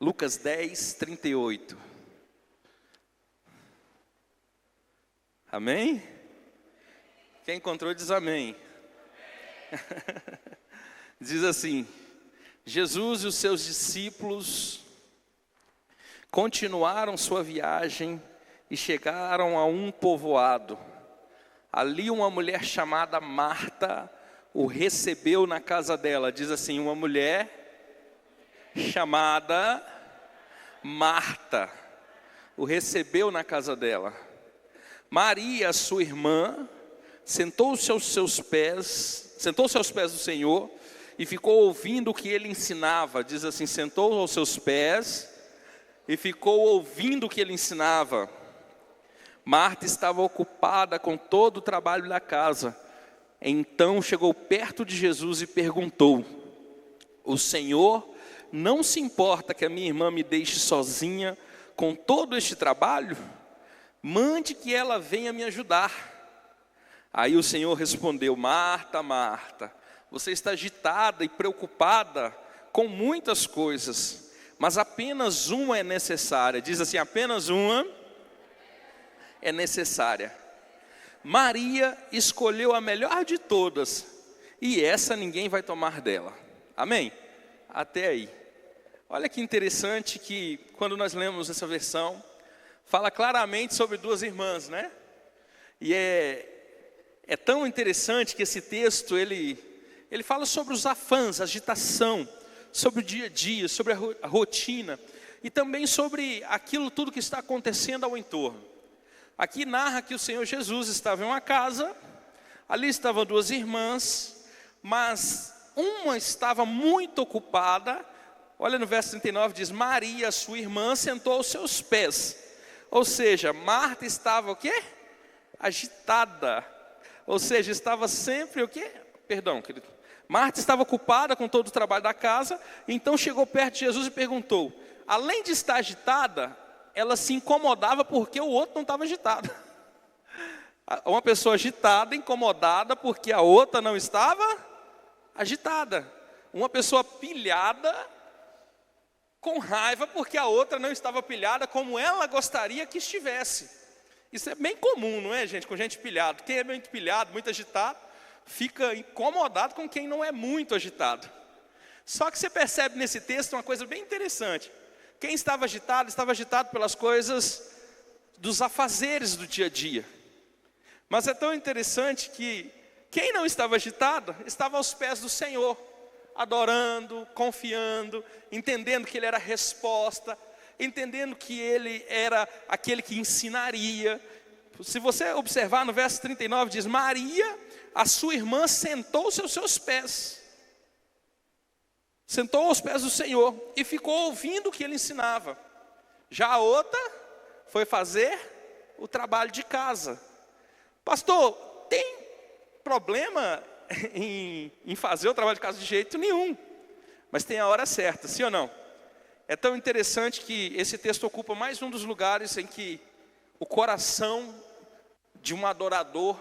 Lucas 10, 38. Amém? Quem encontrou diz amém. Diz assim: Jesus e os seus discípulos continuaram sua viagem e chegaram a um povoado. Ali uma mulher chamada Marta o recebeu na casa dela. Diz assim: uma mulher chamada Marta o recebeu na casa dela. Maria, sua irmã, sentou-se aos pés do Senhor e ficou ouvindo o que ele ensinava. Diz assim: sentou aos seus pés e ficou ouvindo o que ele ensinava. Marta estava ocupada com todo o trabalho da casa. Então chegou perto de Jesus e perguntou: o Senhor não se importa que a minha irmã me deixe sozinha com todo este trabalho? Mande que ela venha me ajudar. Aí o Senhor respondeu: Marta, Marta, você está agitada e preocupada com muitas coisas, mas apenas uma é necessária. Diz assim: apenas uma é necessária. Maria escolheu a melhor de todas, e essa ninguém vai tomar dela. Amém? Até aí. Olha que interessante que quando nós lemos essa versão, fala claramente sobre duas irmãs, né? E é tão interessante que esse texto, ele fala sobre os afãs, a agitação, sobre o dia a dia, sobre a rotina, e também sobre aquilo tudo que está acontecendo ao entorno. Aqui narra que o Senhor Jesus estava em uma casa, ali estavam duas irmãs, mas uma estava muito ocupada. Olha no verso 39, diz: Maria, sua irmã, sentou aos seus pés. Ou seja, Marta estava o quê? Agitada. Ou seja, estava sempre o quê? Perdão, querido. Marta estava ocupada com todo o trabalho da casa, então chegou perto de Jesus e perguntou. Além de estar agitada, ela se incomodava porque o outro não estava agitado. Uma pessoa agitada, incomodada porque a outra não estava agitada. Uma pessoa pilhada, com raiva porque a outra não estava pilhada como ela gostaria que estivesse. Isso é bem comum, não é, gente? Com gente pilhada. Quem é muito pilhado, muito agitado, fica incomodado com quem não é muito agitado. Só que você percebe nesse texto uma coisa bem interessante. Quem estava agitado pelas coisas dos afazeres do dia a dia. Mas é tão interessante que quem não estava agitado, estava aos pés do Senhor, adorando, confiando, entendendo que Ele era a resposta, entendendo que Ele era aquele que ensinaria. Se você observar no verso 39, diz: Maria, a sua irmã, sentou-se aos seus pés. Sentou aos pés do Senhor e ficou ouvindo o que Ele ensinava. Já a outra foi fazer o trabalho de casa. Pastor, tem problema em fazer o trabalho de casa de jeito nenhum, mas tem a hora certa, sim ou não? É tão interessante que esse texto ocupa mais um dos lugares em que o coração de um adorador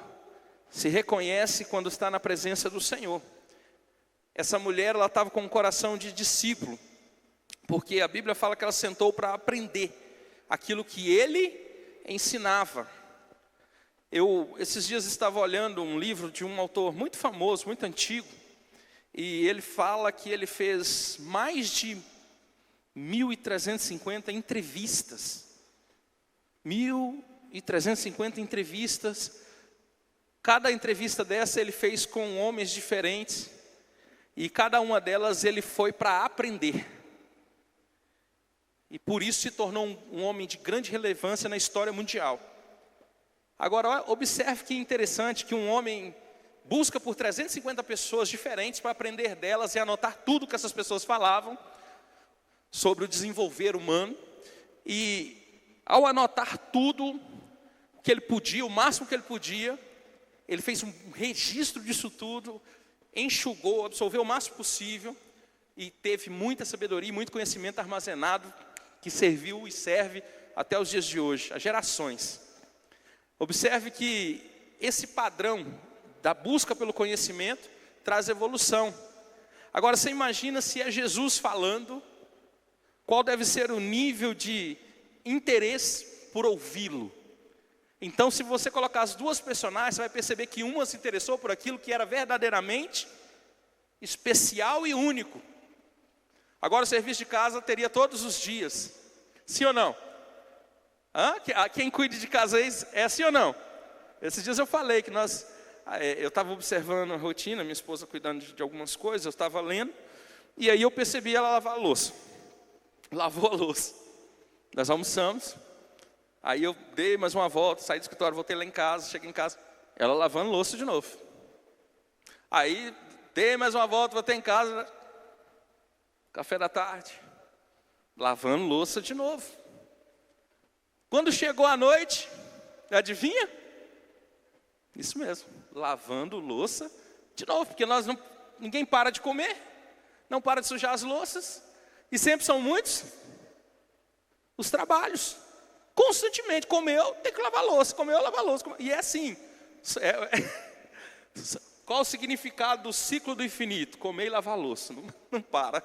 se reconhece quando está na presença do Senhor. Essa mulher, ela estava com um coração de discípulo, porque a Bíblia fala que ela sentou para aprender aquilo que ele ensinava. Eu, esses dias, estava olhando um livro de um autor muito famoso, muito antigo, e ele fala que ele fez mais de 1.350 entrevistas. 1.350 entrevistas. Cada entrevista dessa ele fez com homens diferentes, e cada uma delas ele foi para aprender. E por isso se tornou um homem de grande relevância na história mundial. Agora, observe que interessante que um homem busca por 350 pessoas diferentes para aprender delas e anotar tudo que essas pessoas falavam sobre o desenvolver humano. E ao anotar tudo que ele podia, o máximo que ele podia, ele fez um registro disso tudo, enxugou, absorveu o máximo possível e teve muita sabedoria e muito conhecimento armazenado que serviu e serve até os dias de hoje, as gerações. Observe que esse padrão da busca pelo conhecimento traz evolução. Agora você imagina se é Jesus falando qual deve ser o nível de interesse por ouvi-lo. Então, se você colocar as duas personagens, você vai perceber que uma se interessou por aquilo que era verdadeiramente especial e único. Agora, o serviço de casa teria todos os dias. Sim ou não? Quem cuida de casa é sim ou não? Esses dias eu falei que eu estava observando a rotina, minha esposa cuidando de algumas coisas, eu estava lendo, e aí eu percebi ela lavar a louça. Lavou a louça. Nós almoçamos. Aí eu dei mais uma volta, saí do escritório, voltei lá em casa, cheguei em casa, ela lavando louça de novo. Aí dei mais uma volta, voltei em casa, café da tarde, lavando louça de novo. Quando chegou a noite, adivinha? Isso mesmo, lavando louça de novo, porque ninguém para de comer, não para de sujar as louças, e sempre são muitos os trabalhos. Constantemente, comeu, tem que lavar louça, comeu, lavar louça. E é assim. Qual o significado do ciclo do infinito? Comer e lavar louça, não para.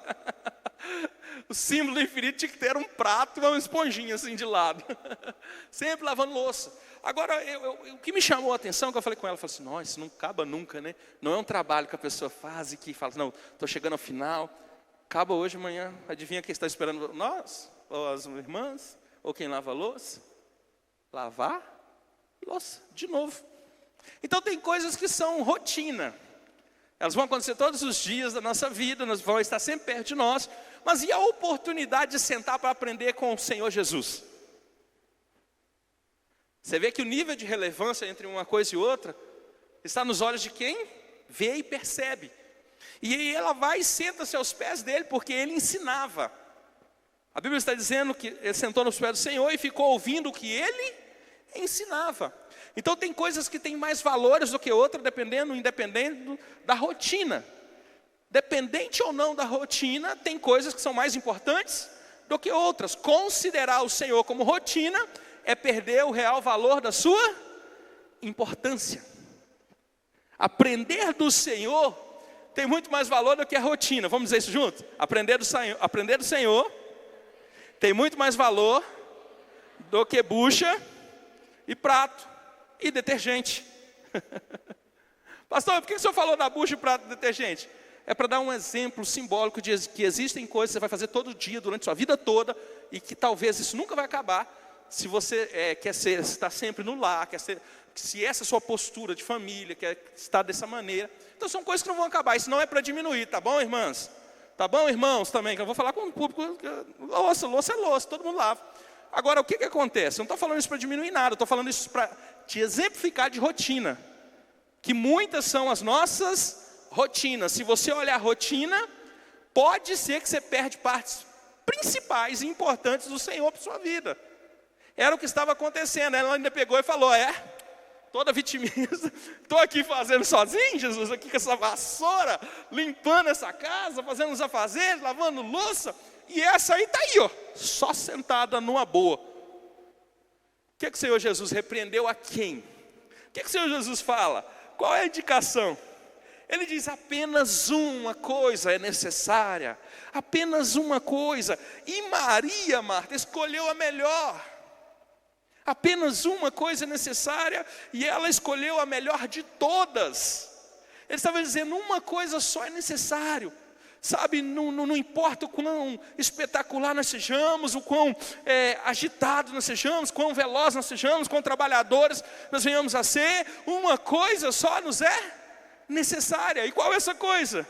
O símbolo do infinito tinha que ter um prato e uma esponjinha assim de lado. Sempre lavando louça. Agora, o que me chamou a atenção, que eu falei com ela, eu falei assim, nossa, isso não acaba nunca, né? Não é um trabalho que a pessoa faz e que fala, não, estou chegando ao final, acaba hoje, amanhã, adivinha quem está esperando nós? Ou as irmãs? Ou quem lava a louça? Lavar louça, de novo. Então tem coisas que são rotina. Elas vão acontecer todos os dias da nossa vida, nós vão estar sempre perto de nós. Mas e a oportunidade de sentar para aprender com o Senhor Jesus? Você vê que o nível de relevância entre uma coisa e outra está nos olhos de quem vê e percebe. E aí ela vai e senta-se aos pés dele, porque ele ensinava. A Bíblia está dizendo que ele sentou nos pés do Senhor e ficou ouvindo o que ele ensinava. Então tem coisas que têm mais valores do que outras, independendo da rotina. Dependente ou não da rotina, tem coisas que são mais importantes do que outras. Considerar o Senhor como rotina é perder o real valor da sua importância. Aprender do Senhor tem muito mais valor do que a rotina. Vamos dizer isso junto? Aprender do Senhor tem muito mais valor do que bucha e prato e detergente. Pastor, por que o senhor falou da bucha, prato e detergente? É para dar um exemplo simbólico de que existem coisas que você vai fazer todo dia, durante sua vida toda, e que talvez isso nunca vai acabar, se você quer estar sempre no lar, se essa é a sua postura de família, quer estar dessa maneira. Então são coisas que não vão acabar, isso não é para diminuir, tá bom, irmãs? Tá bom, irmãos, também, que eu vou falar com o público, louça é louça, todo mundo lava. Agora, o que acontece? Eu não estou falando isso para diminuir nada, eu estou falando isso para te exemplificar de rotina. Que muitas são as nossas rotinas. Se você olhar a rotina, pode ser que você perde partes principais e importantes do Senhor para a sua vida. Era o que estava acontecendo, ela ainda pegou e falou, toda vitimista, estou aqui fazendo sozinho, Jesus, aqui com essa vassoura, limpando essa casa, fazendo os afazeres, lavando louça, e essa aí está aí, só sentada numa boa. O que o Senhor Jesus repreendeu a quem? O que o Senhor Jesus fala? Qual é a indicação? Ele diz, apenas uma coisa é necessária, apenas uma coisa, e Maria, Marta, escolheu a melhor. Apenas uma coisa é necessária, e ela escolheu a melhor de todas. Ele estava dizendo, uma coisa só é necessário. Sabe, não importa o quão espetacular nós sejamos, o quão agitados nós sejamos, quão velozes nós sejamos, quão trabalhadores nós venhamos a ser, uma coisa só nos é necessária. E qual é essa coisa?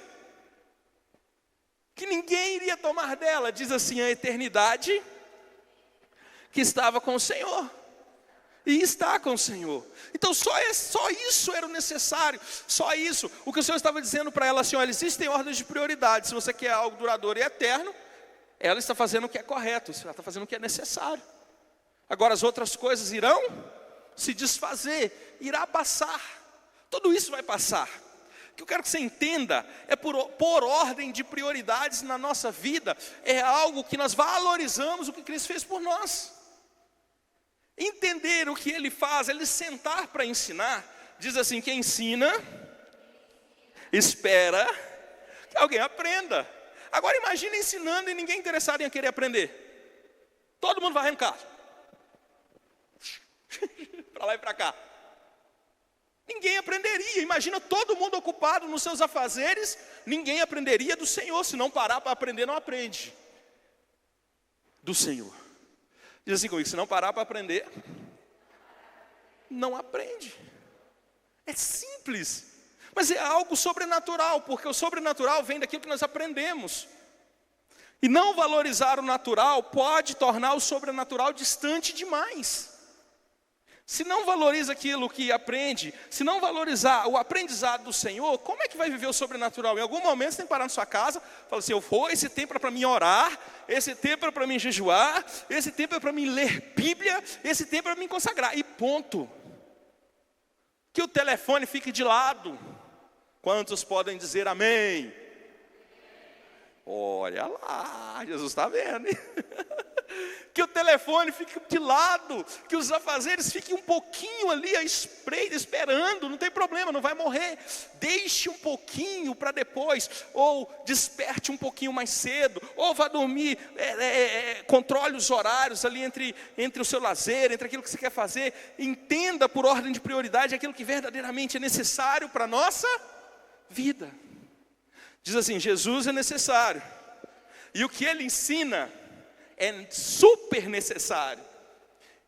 Que ninguém iria tomar dela, diz assim, a eternidade que estava com o Senhor. E está com o Senhor. Então só isso era o necessário. Só isso. O que o Senhor estava dizendo para ela assim, olha, existem ordens de prioridade. Se você quer algo duradouro e eterno, ela está fazendo o que é correto, ela está fazendo o que é necessário. Agora as outras coisas irão se desfazer, irá passar. Tudo isso vai passar. O que eu quero que você entenda é por ordem de prioridades na nossa vida. É algo que nós valorizamos o que Cristo fez por nós. Entender o que ele faz, ele sentar para ensinar, diz assim, quem ensina, espera que alguém aprenda. Agora imagine ensinando e ninguém interessado em querer aprender. Todo mundo varrendo casa. Para lá e para cá. Ninguém aprenderia. Imagina todo mundo ocupado nos seus afazeres. Ninguém aprenderia do Senhor. Se não parar para aprender, não aprende. Do Senhor. Diz assim comigo, se não parar para aprender, não aprende. É simples. Mas é algo sobrenatural, porque o sobrenatural vem daquilo que nós aprendemos. E não valorizar o natural pode tornar o sobrenatural distante demais. Se não valoriza aquilo que aprende, se não valorizar o aprendizado do Senhor, como é que vai viver o sobrenatural? Em algum momento você tem que parar na sua casa, falar assim, esse tempo é para mim orar, esse tempo é para mim jejuar, esse tempo é para mim ler Bíblia, esse tempo é para mim consagrar, e ponto. Que o telefone fique de lado. Quantos podem dizer amém? Olha lá, Jesus está vendo, hein? Que o telefone fique de lado, que os afazeres fiquem um pouquinho ali à espreita, esperando, não tem problema, não vai morrer. Deixe um pouquinho para depois, ou desperte um pouquinho mais cedo, ou vá dormir, controle os horários ali entre o seu lazer, entre aquilo que você quer fazer. Entenda por ordem de prioridade aquilo que verdadeiramente é necessário para a nossa vida. Diz assim, Jesus é necessário, e o que Ele ensina é super necessário.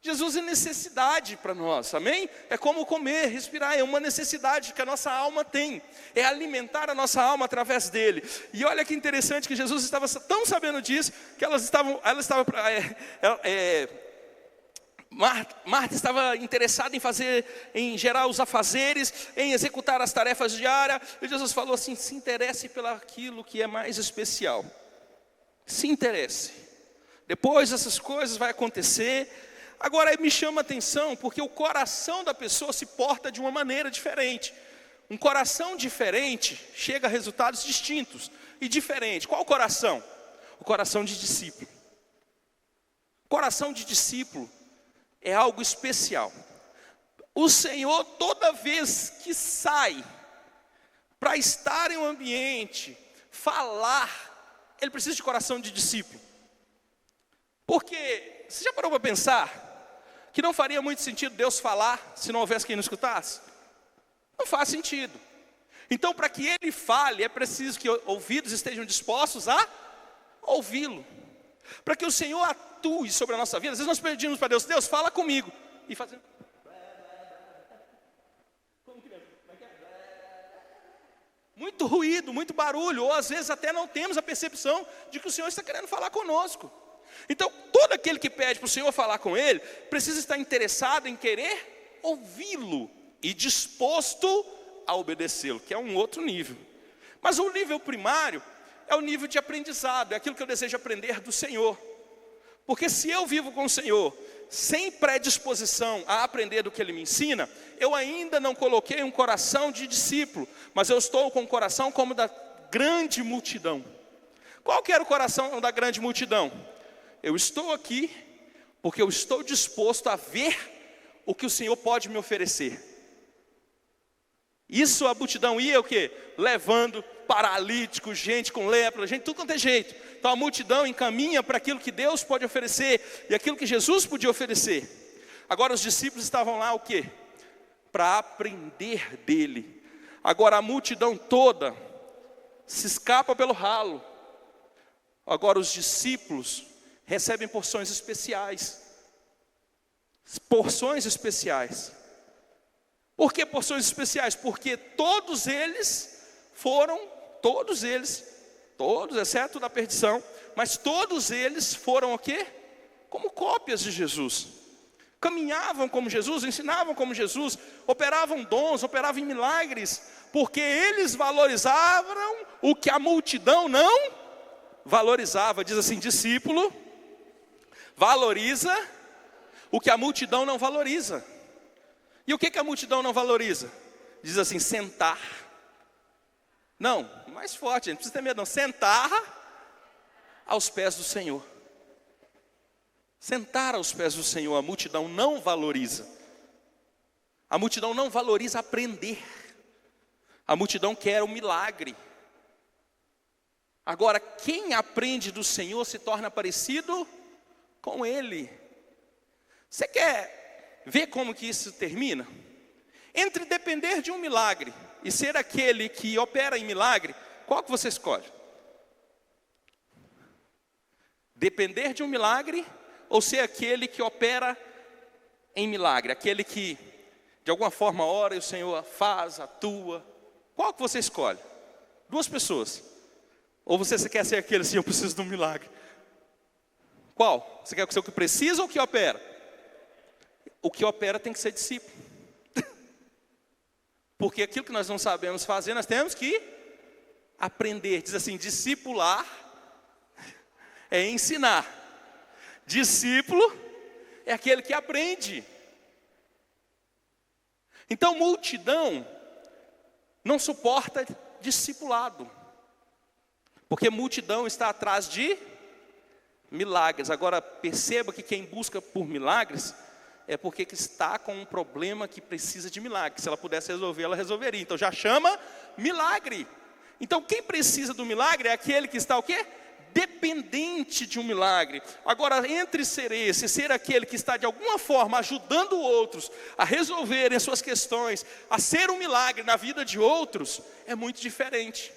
Jesus é necessidade para nós, amém? É como comer, respirar, é uma necessidade que a nossa alma tem. É alimentar a nossa alma através dele. E olha que interessante que Jesus estava tão sabendo disso, que Marta estava interessada em gerar os afazeres, em executar as tarefas diárias. E Jesus falou assim, se interesse pelaquilo que é mais especial. Se interesse. Depois essas coisas vai acontecer. Agora me chama a atenção, porque o coração da pessoa se porta de uma maneira diferente. Um coração diferente chega a resultados distintos e diferentes. Qual o coração? O coração de discípulo. Coração de discípulo é algo especial. O Senhor, toda vez que sai para estar em um ambiente, falar, Ele precisa de coração de discípulo. Porque, você já parou para pensar que não faria muito sentido Deus falar se não houvesse quem não escutasse? Não faz sentido. Então, para que Ele fale, é preciso que ouvidos estejam dispostos a ouvi-lo. Para que o Senhor atue sobre a nossa vida. Às vezes nós pedimos para Deus, Deus, fala comigo. E fazendo... muito ruído, muito barulho. Ou às vezes até não temos a percepção de que o Senhor está querendo falar conosco. Então, todo aquele que pede para o Senhor falar com ele, precisa estar interessado em querer ouvi-lo e disposto a obedecê-lo, que é um outro nível. Mas o nível primário é o nível de aprendizado, é aquilo que eu desejo aprender do Senhor. Porque se eu vivo com o Senhor sem predisposição a aprender do que Ele me ensina, eu ainda não coloquei um coração de discípulo, mas eu estou com o coração como da grande multidão. Qual que era o coração da grande multidão? Eu estou aqui porque eu estou disposto a ver o que o Senhor pode me oferecer. Isso a multidão ia o quê? Levando paralítico, gente com lepra, gente, tudo quanto é jeito. Então a multidão encaminha para aquilo que Deus pode oferecer e aquilo que Jesus podia oferecer. Agora os discípulos estavam lá o quê? Para aprender dele. Agora a multidão toda se escapa pelo ralo. Agora os discípulos recebem porções especiais. Porções especiais. Por que porções especiais? Porque todos eles, exceto da perdição, mas todos eles foram o quê? Como cópias de Jesus. Caminhavam como Jesus, ensinavam como Jesus, operavam dons, operavam milagres, porque eles valorizavam o que a multidão não valorizava. Diz assim, discípulo valoriza o que a multidão não valoriza. E o que a multidão não valoriza? Diz assim, sentar. Não, mais forte, não precisa ter medo não. Sentar aos pés do Senhor. Sentar aos pés do Senhor, a multidão não valoriza. A multidão não valoriza aprender. A multidão quer o milagre. Agora, quem aprende do Senhor se torna parecido com Ele. Você quer ver como que isso termina? Entre depender de um milagre e ser aquele que opera em milagre, qual que você escolhe? Depender de um milagre ou ser aquele que opera em milagre? Aquele que de alguma forma ora e o Senhor faz, atua. Qual que você escolhe? Duas pessoas. Ou você quer ser aquele assim, eu preciso de um milagre? Qual? Você quer ser o que precisa ou o que opera? O que opera tem que ser discípulo. Porque aquilo que nós não sabemos fazer, nós temos que aprender. Diz assim, discipular é ensinar. Discípulo é aquele que aprende. Então, multidão não suporta discipulado. Porque multidão está atrás de milagres. Agora, perceba que quem busca por milagres é porque está com um problema que precisa de milagre. Se ela pudesse resolver, ela resolveria. Então já chama milagre. Então quem precisa do milagre é aquele que está o quê? Dependente de um milagre. Agora, entre ser esse e ser aquele que está de alguma forma ajudando outros a resolverem as suas questões, a ser um milagre na vida de outros, é muito diferente.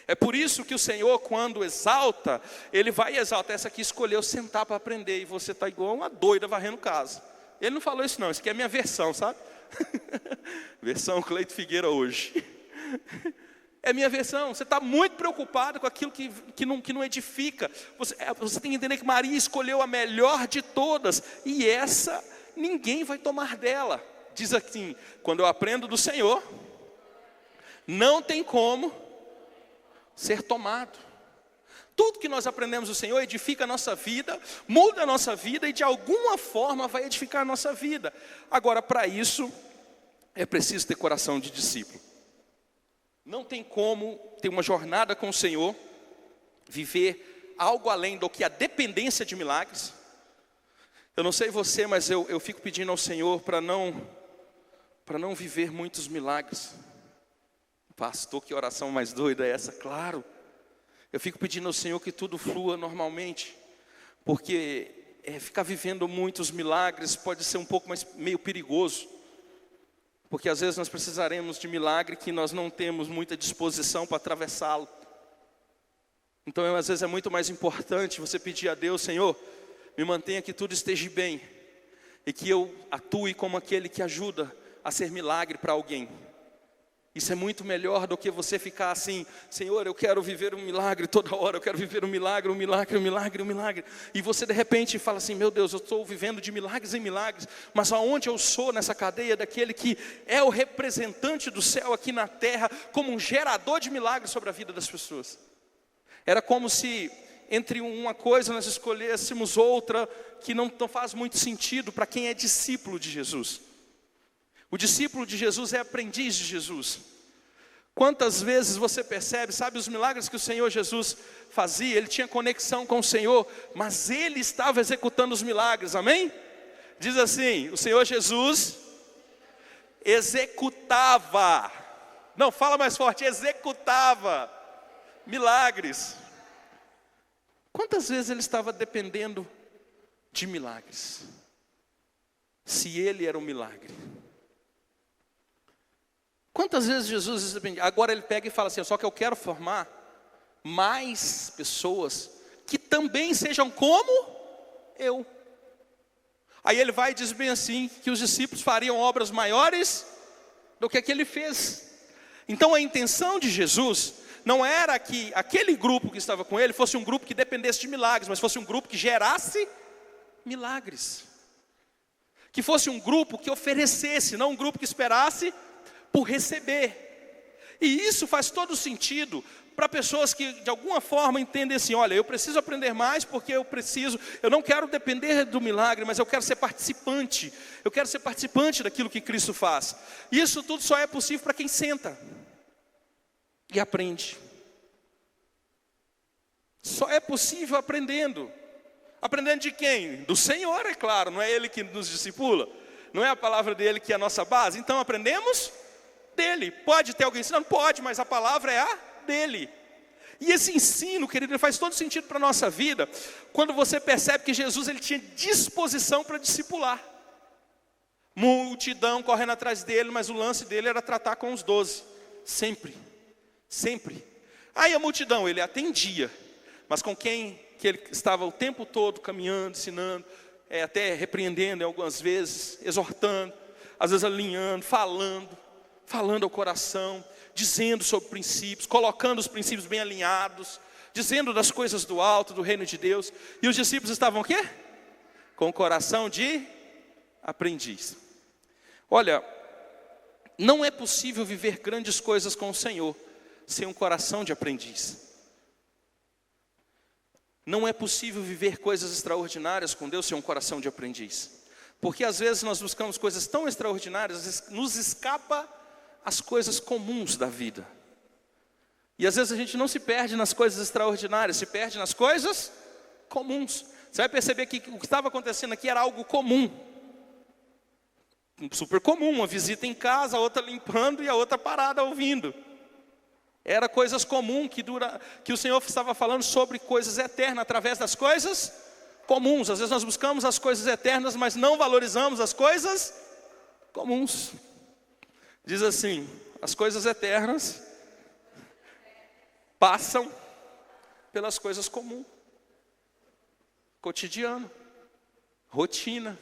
É por isso que o Senhor, quando exalta, Ele vai exaltar. Essa aqui escolheu sentar para aprender, e você está igual uma doida varrendo casa. Ele não falou isso não, isso aqui é a minha versão, sabe? Versão Cleito Figueira hoje. É minha versão. Você está muito preocupado com aquilo que não edifica. Você tem que entender que Maria escolheu a melhor de todas, e essa ninguém vai tomar dela. Diz assim, quando eu aprendo do Senhor, não tem como ser tomado. Tudo que nós aprendemos do Senhor edifica a nossa vida, muda a nossa vida e de alguma forma vai edificar a nossa vida. Agora, para isso, é preciso ter coração de discípulo. Não tem como ter uma jornada com o Senhor, viver algo além do que a dependência de milagres. Eu não sei você, mas eu fico pedindo ao Senhor para não viver muitos milagres. Pastor, que oração mais doida é essa? Claro. Eu fico pedindo ao Senhor que tudo flua normalmente, porque ficar vivendo muitos milagres pode ser um pouco meio perigoso, porque às vezes nós precisaremos de milagre que nós não temos muita disposição para atravessá-lo. Então às vezes é muito mais importante você pedir a Deus, Senhor, me mantenha que tudo esteja bem, e que eu atue como aquele que ajuda a ser milagre para alguém. Isso é muito melhor do que você ficar assim, Senhor, eu quero viver um milagre toda hora, eu quero viver um milagre, um milagre, um milagre, um milagre. E você de repente fala assim, meu Deus, eu estou vivendo de milagres em milagres, mas aonde eu sou nessa cadeia daquele que é o representante do céu aqui na terra, como um gerador de milagres sobre a vida das pessoas. Era como se entre uma coisa nós escolhêssemos outra que não faz muito sentido para quem é discípulo de Jesus. O discípulo de Jesus é aprendiz de Jesus. Quantas vezes você percebe, sabe, os milagres que o Senhor Jesus fazia, Ele tinha conexão com o Senhor, mas Ele estava executando os milagres, amém? Diz assim, o Senhor Jesus executava, não, fala mais forte, executava milagres. Quantas vezes Ele estava dependendo de milagres? Se Ele era um milagre. Quantas vezes Jesus, agora Ele pega e fala assim, só que eu quero formar mais pessoas que também sejam como eu. Aí Ele vai e diz bem assim, que os discípulos fariam obras maiores do que Ele fez. Então a intenção de Jesus não era que aquele grupo que estava com Ele fosse um grupo que dependesse de milagres, mas fosse um grupo que gerasse milagres. Que fosse um grupo que oferecesse, não um grupo que esperasse por receber. E isso faz todo sentido para pessoas que de alguma forma entendem assim, olha, eu preciso aprender mais porque eu não quero depender do milagre, mas eu quero ser participante. Eu quero ser participante daquilo que Cristo faz. E isso tudo só é possível para quem senta e aprende. Só é possível aprendendo. Aprendendo de quem? Do Senhor, é claro, não é Ele que nos discipula. Não é a palavra dele que é a nossa base. Então aprendemos dele. Pode ter alguém ensinando? Pode, mas a palavra é a dele. E esse ensino, querido, ele faz todo sentido para a nossa vida, quando você percebe que Jesus ele tinha disposição para discipular. Multidão correndo atrás dele, mas o lance dele era tratar com os 12, sempre, sempre. Aí a multidão, ele atendia, mas com quem que ele estava o tempo todo caminhando, ensinando, até repreendendo algumas vezes, exortando, às vezes alinhando, falando ao coração, dizendo sobre princípios, colocando os princípios bem alinhados, dizendo das coisas do alto, do reino de Deus. E os discípulos estavam o quê? Com o coração de aprendiz. Olha, não é possível viver grandes coisas com o Senhor sem um coração de aprendiz. Não é possível viver coisas extraordinárias com Deus sem um coração de aprendiz. Porque às vezes nós buscamos coisas tão extraordinárias, às vezes nos escapa as coisas comuns da vida. E às vezes a gente não se perde nas coisas extraordinárias, se perde nas coisas comuns. Você vai perceber que o que estava acontecendo aqui era algo comum. Super comum, uma visita em casa, a outra limpando e a outra parada ouvindo. Era coisas comuns que o Senhor estava falando sobre coisas eternas, através das coisas comuns. Às vezes nós buscamos as coisas eternas, mas não valorizamos as coisas comuns. Diz assim, as coisas eternas passam pelas coisas comuns. Cotidiano, rotina,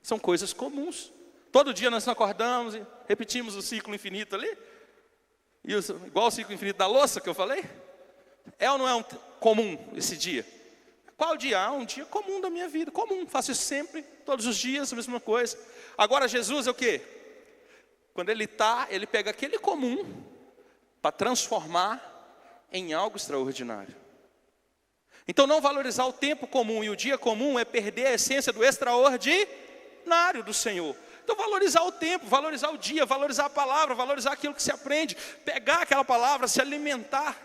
são coisas comuns. Todo dia nós acordamos e repetimos o ciclo infinito ali. Igual o ciclo infinito da louça que eu falei. É ou não é um comum esse dia? Qual dia? Um dia comum da minha vida, comum. Faço isso sempre, todos os dias, a mesma coisa. Agora Jesus é o quê? Quando ele pega aquele comum para transformar em algo extraordinário. Então não valorizar o tempo comum e o dia comum é perder a essência do extraordinário do Senhor. Então valorizar o tempo, valorizar o dia, valorizar a palavra, valorizar aquilo que se aprende, pegar aquela palavra, se alimentar.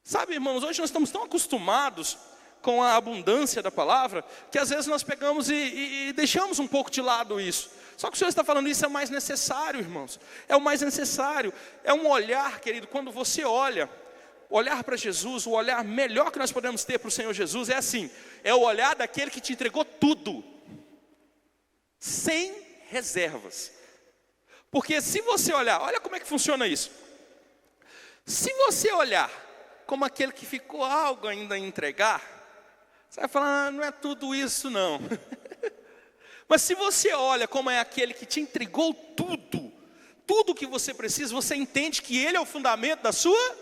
Sabe, irmãos, hoje nós estamos tão acostumados com a abundância da palavra, que às vezes nós pegamos e deixamos um pouco de lado isso. Só que o Senhor está falando isso é o mais necessário, irmãos. É o mais necessário, é um olhar, querido, quando você olhar para Jesus, o olhar melhor que nós podemos ter para o Senhor Jesus é assim, é o olhar daquele que te entregou tudo. Sem reservas. Porque se você olhar, olha como é que funciona isso. Se você olhar como aquele que ficou algo ainda a entregar, você vai falar, não é tudo isso não. Mas se você olha como é aquele que te entregou tudo, tudo que você precisa, você entende que Ele é o fundamento da sua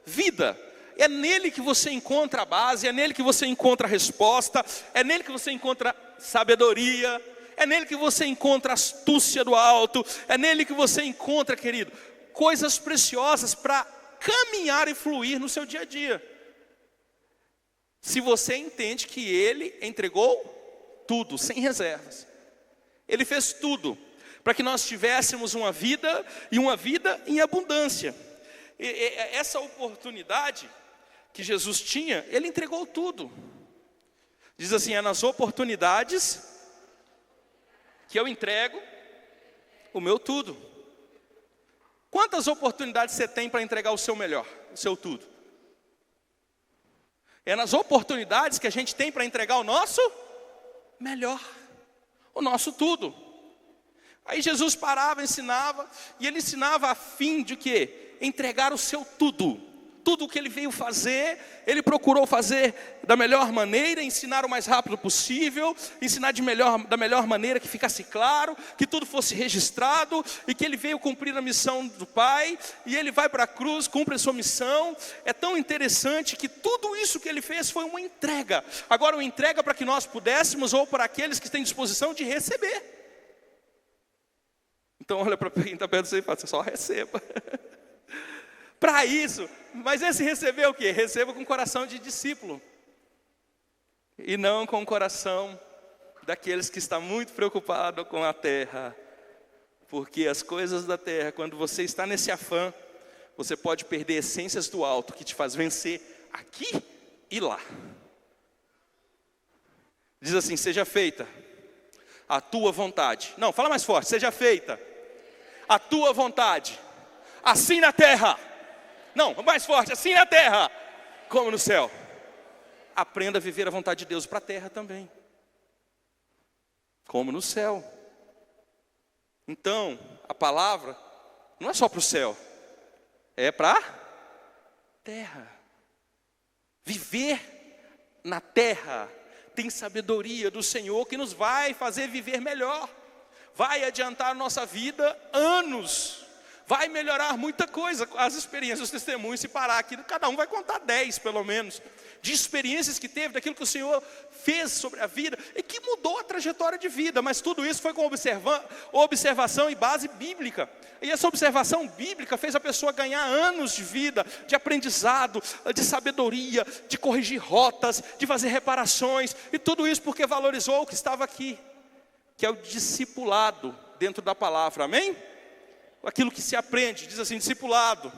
vida. É nele que você encontra a base, é nele que você encontra a resposta, é nele que você encontra sabedoria, é nele que você encontra a astúcia do alto, é nele que você encontra, querido, coisas preciosas para caminhar e fluir no seu dia a dia. Se você entende que Ele entregou tudo, sem reservas. Ele fez tudo para que nós tivéssemos uma vida e uma vida em abundância. E essa oportunidade que Jesus tinha, Ele entregou tudo. Diz assim, é nas oportunidades que eu entrego o meu tudo. Quantas oportunidades você tem para entregar o seu melhor, o seu tudo? É nas oportunidades que a gente tem para entregar o nosso melhor, o nosso tudo. Aí Jesus parava, ensinava, e Ele ensinava a fim de quê? Entregar o seu tudo. Tudo o que Ele veio fazer, Ele procurou fazer da melhor maneira, ensinar o mais rápido possível, ensinar da melhor maneira que ficasse claro, que tudo fosse registrado, e que Ele veio cumprir a missão do Pai, e Ele vai para a cruz, cumpre a sua missão. É tão interessante que tudo isso que Ele fez foi uma entrega. Agora uma entrega para que nós pudéssemos, ou para aqueles que têm disposição de receber. Então olha para quem está perto de você e fala, você só receba. Para isso, mas esse receber o quê? Receba com coração de discípulo. E não com o coração daqueles que estão muito preocupados com a terra. Porque as coisas da terra, quando você está nesse afã, você pode perder essências do alto que te faz vencer aqui e lá. Diz assim, seja feita a tua vontade. Não, fala mais forte, seja feita a tua vontade. Assim na terra Não, mais forte, assim na terra, como no céu. Aprenda a viver a vontade de Deus para a terra também, como no céu. Então, a palavra não é só para o céu, é para a terra. Viver na terra tem sabedoria do Senhor que nos vai fazer viver melhor, vai adiantar a nossa vida anos, vai melhorar muita coisa. As experiências, os testemunhos, se parar aqui, cada um vai contar 10 pelo menos, de experiências que teve, daquilo que o Senhor fez sobre a vida, e que mudou a trajetória de vida, mas tudo isso foi com observação e base bíblica, e essa observação bíblica fez a pessoa ganhar anos de vida, de aprendizado, de sabedoria, de corrigir rotas, de fazer reparações, e tudo isso porque valorizou o que estava aqui, que é o discipulado dentro da palavra, amém? Aquilo que se aprende, diz assim, discipulado,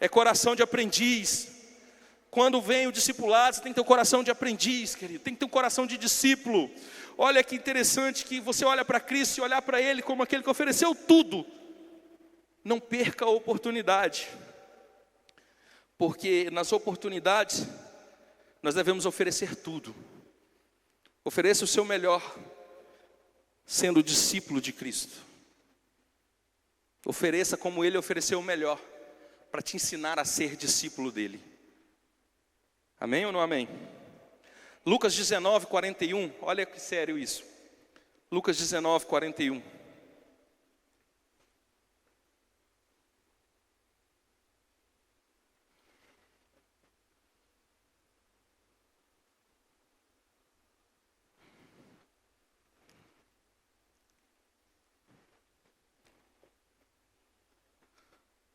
é coração de aprendiz. Quando vem o discipulado, você tem que ter um coração de aprendiz, querido, tem que ter um coração de discípulo. Olha que interessante que você olha para Cristo e olhar para Ele como aquele que ofereceu tudo. Não perca a oportunidade, porque nas oportunidades, nós devemos oferecer tudo. Ofereça o seu melhor, sendo discípulo de Cristo. Ofereça como Ele ofereceu o melhor, para te ensinar a ser discípulo dEle. Amém ou não amém? Lucas 19, 41, olha que sério isso. Lucas 19, 41.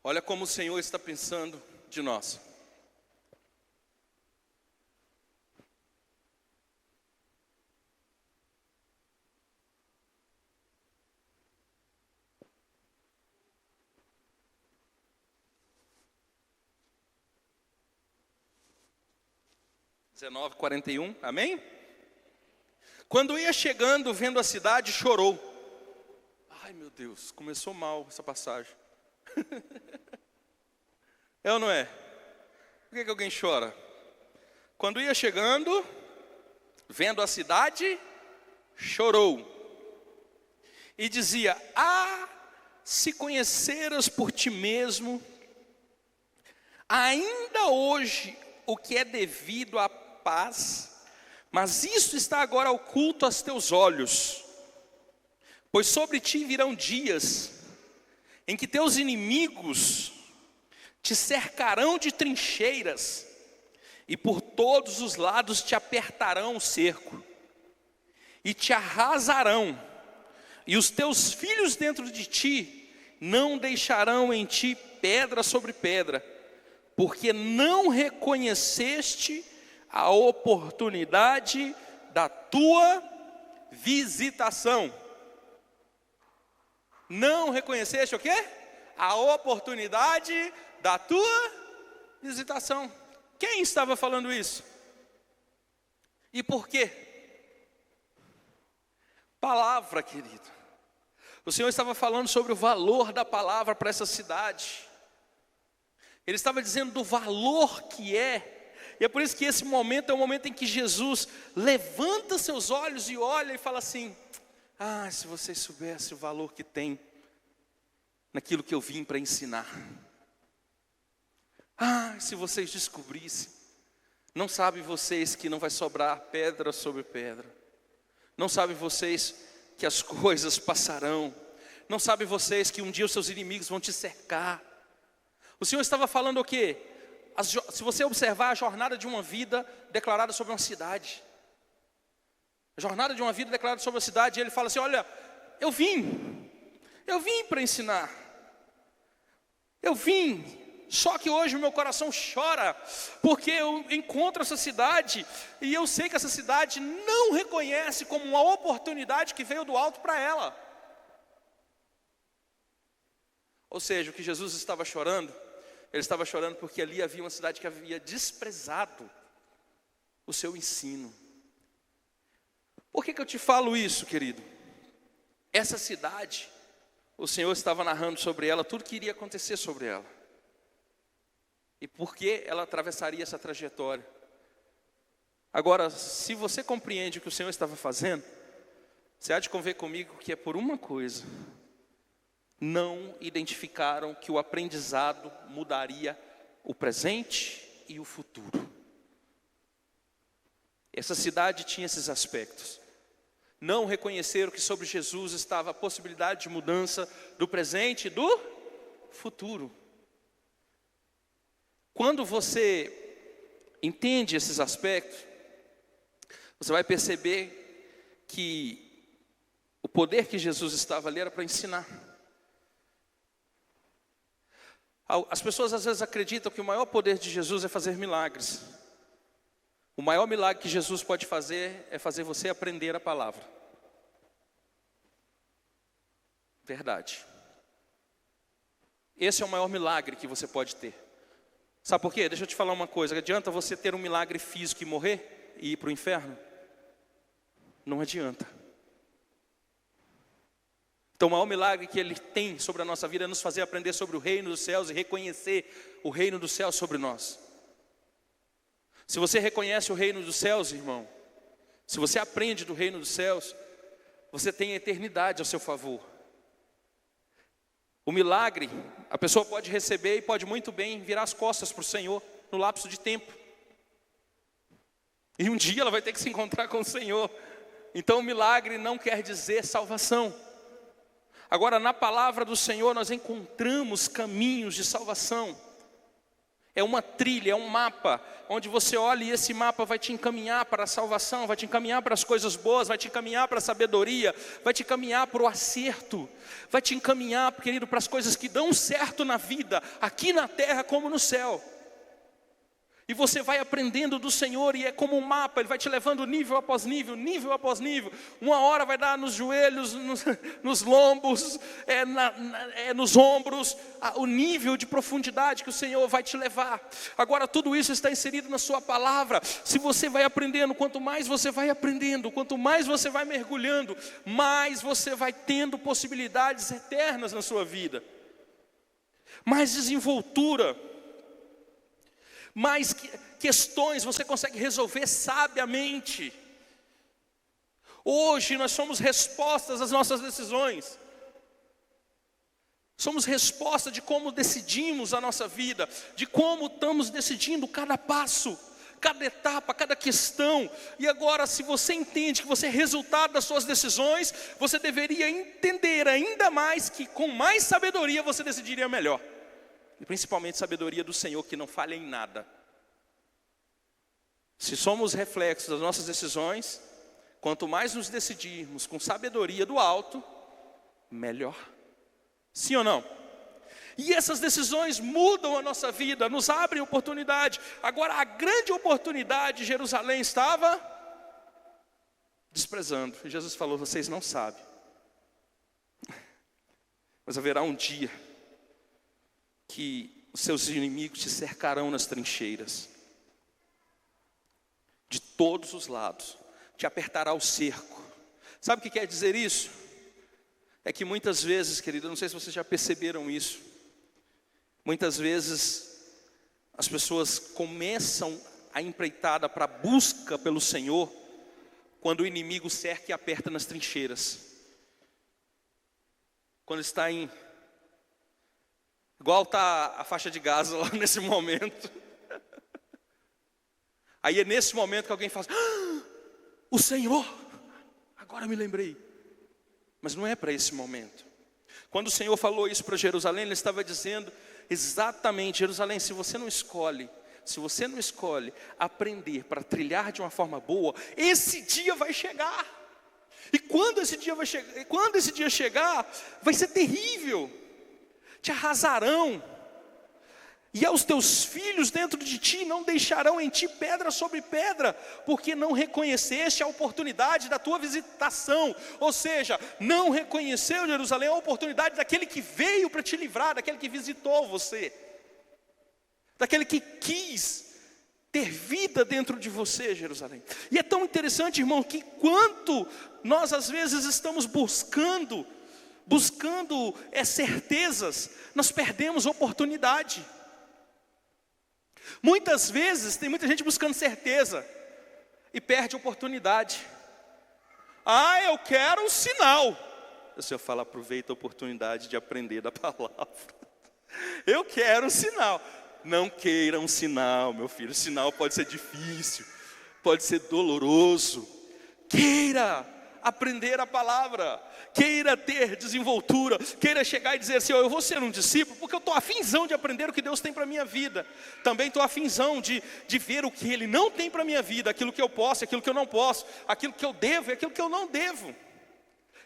Olha como o Senhor está pensando de nós. (19, 41), amém? Quando ia chegando, vendo a cidade, chorou. Ai meu Deus, começou mal essa passagem. É ou não é? Por que alguém chora? Quando ia chegando, vendo a cidade, chorou. E dizia, se conheceras por ti mesmo, ainda hoje o que é devido à paz, mas isso está agora oculto aos teus olhos. Pois sobre ti virão dias em que teus inimigos te cercarão de trincheiras, e por todos os lados te apertarão o cerco, e te arrasarão, e os teus filhos dentro de ti não deixarão em ti pedra sobre pedra, porque não reconheceste a oportunidade da tua visitação. Não reconheceste o quê? A oportunidade da tua visitação. Quem estava falando isso? E por quê? Palavra, querido. O Senhor estava falando sobre o valor da palavra para essa cidade. Ele estava dizendo do valor que é. E é por isso que esse momento é o momento em que Jesus levanta seus olhos e olha e fala assim, se vocês soubessem o valor que tem naquilo que eu vim para ensinar. Se vocês descobrissem. Não sabem vocês que não vai sobrar pedra sobre pedra. Não sabem vocês que as coisas passarão. Não sabem vocês que um dia os seus inimigos vão te cercar. O Senhor estava falando o quê? Se você observar a jornada de uma vida declarada sobre uma cidade. A jornada de uma vida declarada sobre a cidade, ele fala assim, olha, eu vim para ensinar. Eu vim, só que hoje o meu coração chora, porque eu encontro essa cidade, e eu sei que essa cidade não reconhece como uma oportunidade que veio do alto para ela. Ou seja, o que Jesus estava chorando, ele estava chorando porque ali havia uma cidade que havia desprezado o seu ensino. Por que eu te falo isso, querido? Essa cidade, o Senhor estava narrando sobre ela, tudo que iria acontecer sobre ela. e por que ela atravessaria essa trajetória. Agora, se você compreende o que o Senhor estava fazendo, você há de convir comigo que é por uma coisa: não identificaram que o aprendizado mudaria o presente e o futuro. Essa cidade tinha esses aspectos. Não reconheceram que sobre Jesus estava a possibilidade de mudança do presente e do futuro. Quando você entende esses aspectos, você vai perceber que o poder que Jesus estava ali era para ensinar. As pessoas às vezes acreditam que o maior poder de Jesus é fazer milagres. O maior milagre que Jesus pode fazer é fazer você aprender a palavra. Verdade. Esse é o maior milagre que você pode ter. Sabe por quê? Deixa eu te falar uma coisa. Adianta você ter um milagre físico e morrer e ir para o inferno? Não adianta. Então o maior milagre que Ele tem sobre a nossa vida é nos fazer aprender sobre o reino dos céus e reconhecer o reino dos céus sobre nós. Se você reconhece o reino dos céus, irmão, se você aprende do reino dos céus, você tem a eternidade ao seu favor. O milagre, a pessoa pode receber e pode muito bem virar as costas para o Senhor no lapso de tempo. E um dia ela vai ter que se encontrar com o Senhor. Então o milagre não quer dizer salvação. Agora, na palavra do Senhor nós encontramos caminhos de salvação. É uma trilha, é um mapa, onde você olha e esse mapa vai te encaminhar para a salvação, vai te encaminhar para as coisas boas, vai te encaminhar para a sabedoria, vai te encaminhar para o acerto, vai te encaminhar, querido, para as coisas que dão certo na vida, aqui na terra como no céu. E você vai aprendendo do Senhor e é como um mapa, Ele vai te levando nível após nível, nível após nível. Uma hora vai dar nos joelhos, nos lombos, nos ombros, o nível de profundidade que o Senhor vai te levar. Agora tudo isso está inserido na sua palavra. Se você vai aprendendo, quanto mais você vai aprendendo, quanto mais você vai mergulhando, mais você vai tendo possibilidades eternas na sua vida. Mais desenvoltura. Mais questões você consegue resolver sabiamente. Hoje nós somos respostas às nossas decisões. Somos resposta de como decidimos a nossa vida, de como estamos decidindo cada passo, cada etapa, cada questão. E agora, se você entende que você é resultado das suas decisões, você deveria entender ainda mais que com mais sabedoria você decidiria melhor. E principalmente sabedoria do Senhor, que não falha em nada. Se somos reflexos das nossas decisões, quanto mais nos decidirmos com sabedoria do alto, melhor. Sim ou não? E essas decisões mudam a nossa vida, nos abrem oportunidade. Agora, a grande oportunidade, Jerusalém estava desprezando. E Jesus falou: vocês não sabem, mas haverá um dia que os seus inimigos te cercarão nas trincheiras, de todos os lados, te apertará o cerco. Sabe o que quer dizer isso? É que muitas vezes, querido, não sei se vocês já perceberam isso, muitas vezes as pessoas começam a empreitada para a busca pelo Senhor, quando o inimigo cerca e aperta nas trincheiras. Quando está igual está a faixa de Gaza lá nesse momento. Aí é nesse momento que alguém fala: o Senhor, agora me lembrei. Mas não é para esse momento. Quando o Senhor falou isso para Jerusalém, Ele estava dizendo exatamente: Jerusalém, se você não escolhe aprender para trilhar de uma forma boa, esse dia vai chegar. E quando esse dia chegar, vai ser terrível. Te arrasarão, e aos teus filhos dentro de ti não deixarão em ti pedra sobre pedra, porque não reconheceste a oportunidade da tua visitação. Ou seja, não reconheceu, Jerusalém, a oportunidade daquele que veio para te livrar, daquele que visitou você, daquele que quis ter vida dentro de você, Jerusalém. E é tão interessante, irmão, que quanto nós às vezes estamos buscando certezas, nós perdemos oportunidade. Muitas vezes tem muita gente buscando certeza e perde a oportunidade. Ah, eu quero um sinal. O Senhor fala, aproveita a oportunidade de aprender da palavra. Eu quero um sinal. Não queira um sinal, meu filho. O sinal pode ser difícil, pode ser doloroso. Queira aprender a palavra, queira ter desenvoltura, queira chegar e dizer assim, eu vou ser um discípulo, porque eu estou afinzão de aprender o que Deus tem para a minha vida. Também estou afinzão de ver o que Ele não tem para a minha vida, aquilo que eu posso, aquilo que eu não posso, aquilo que eu devo e aquilo que eu não devo.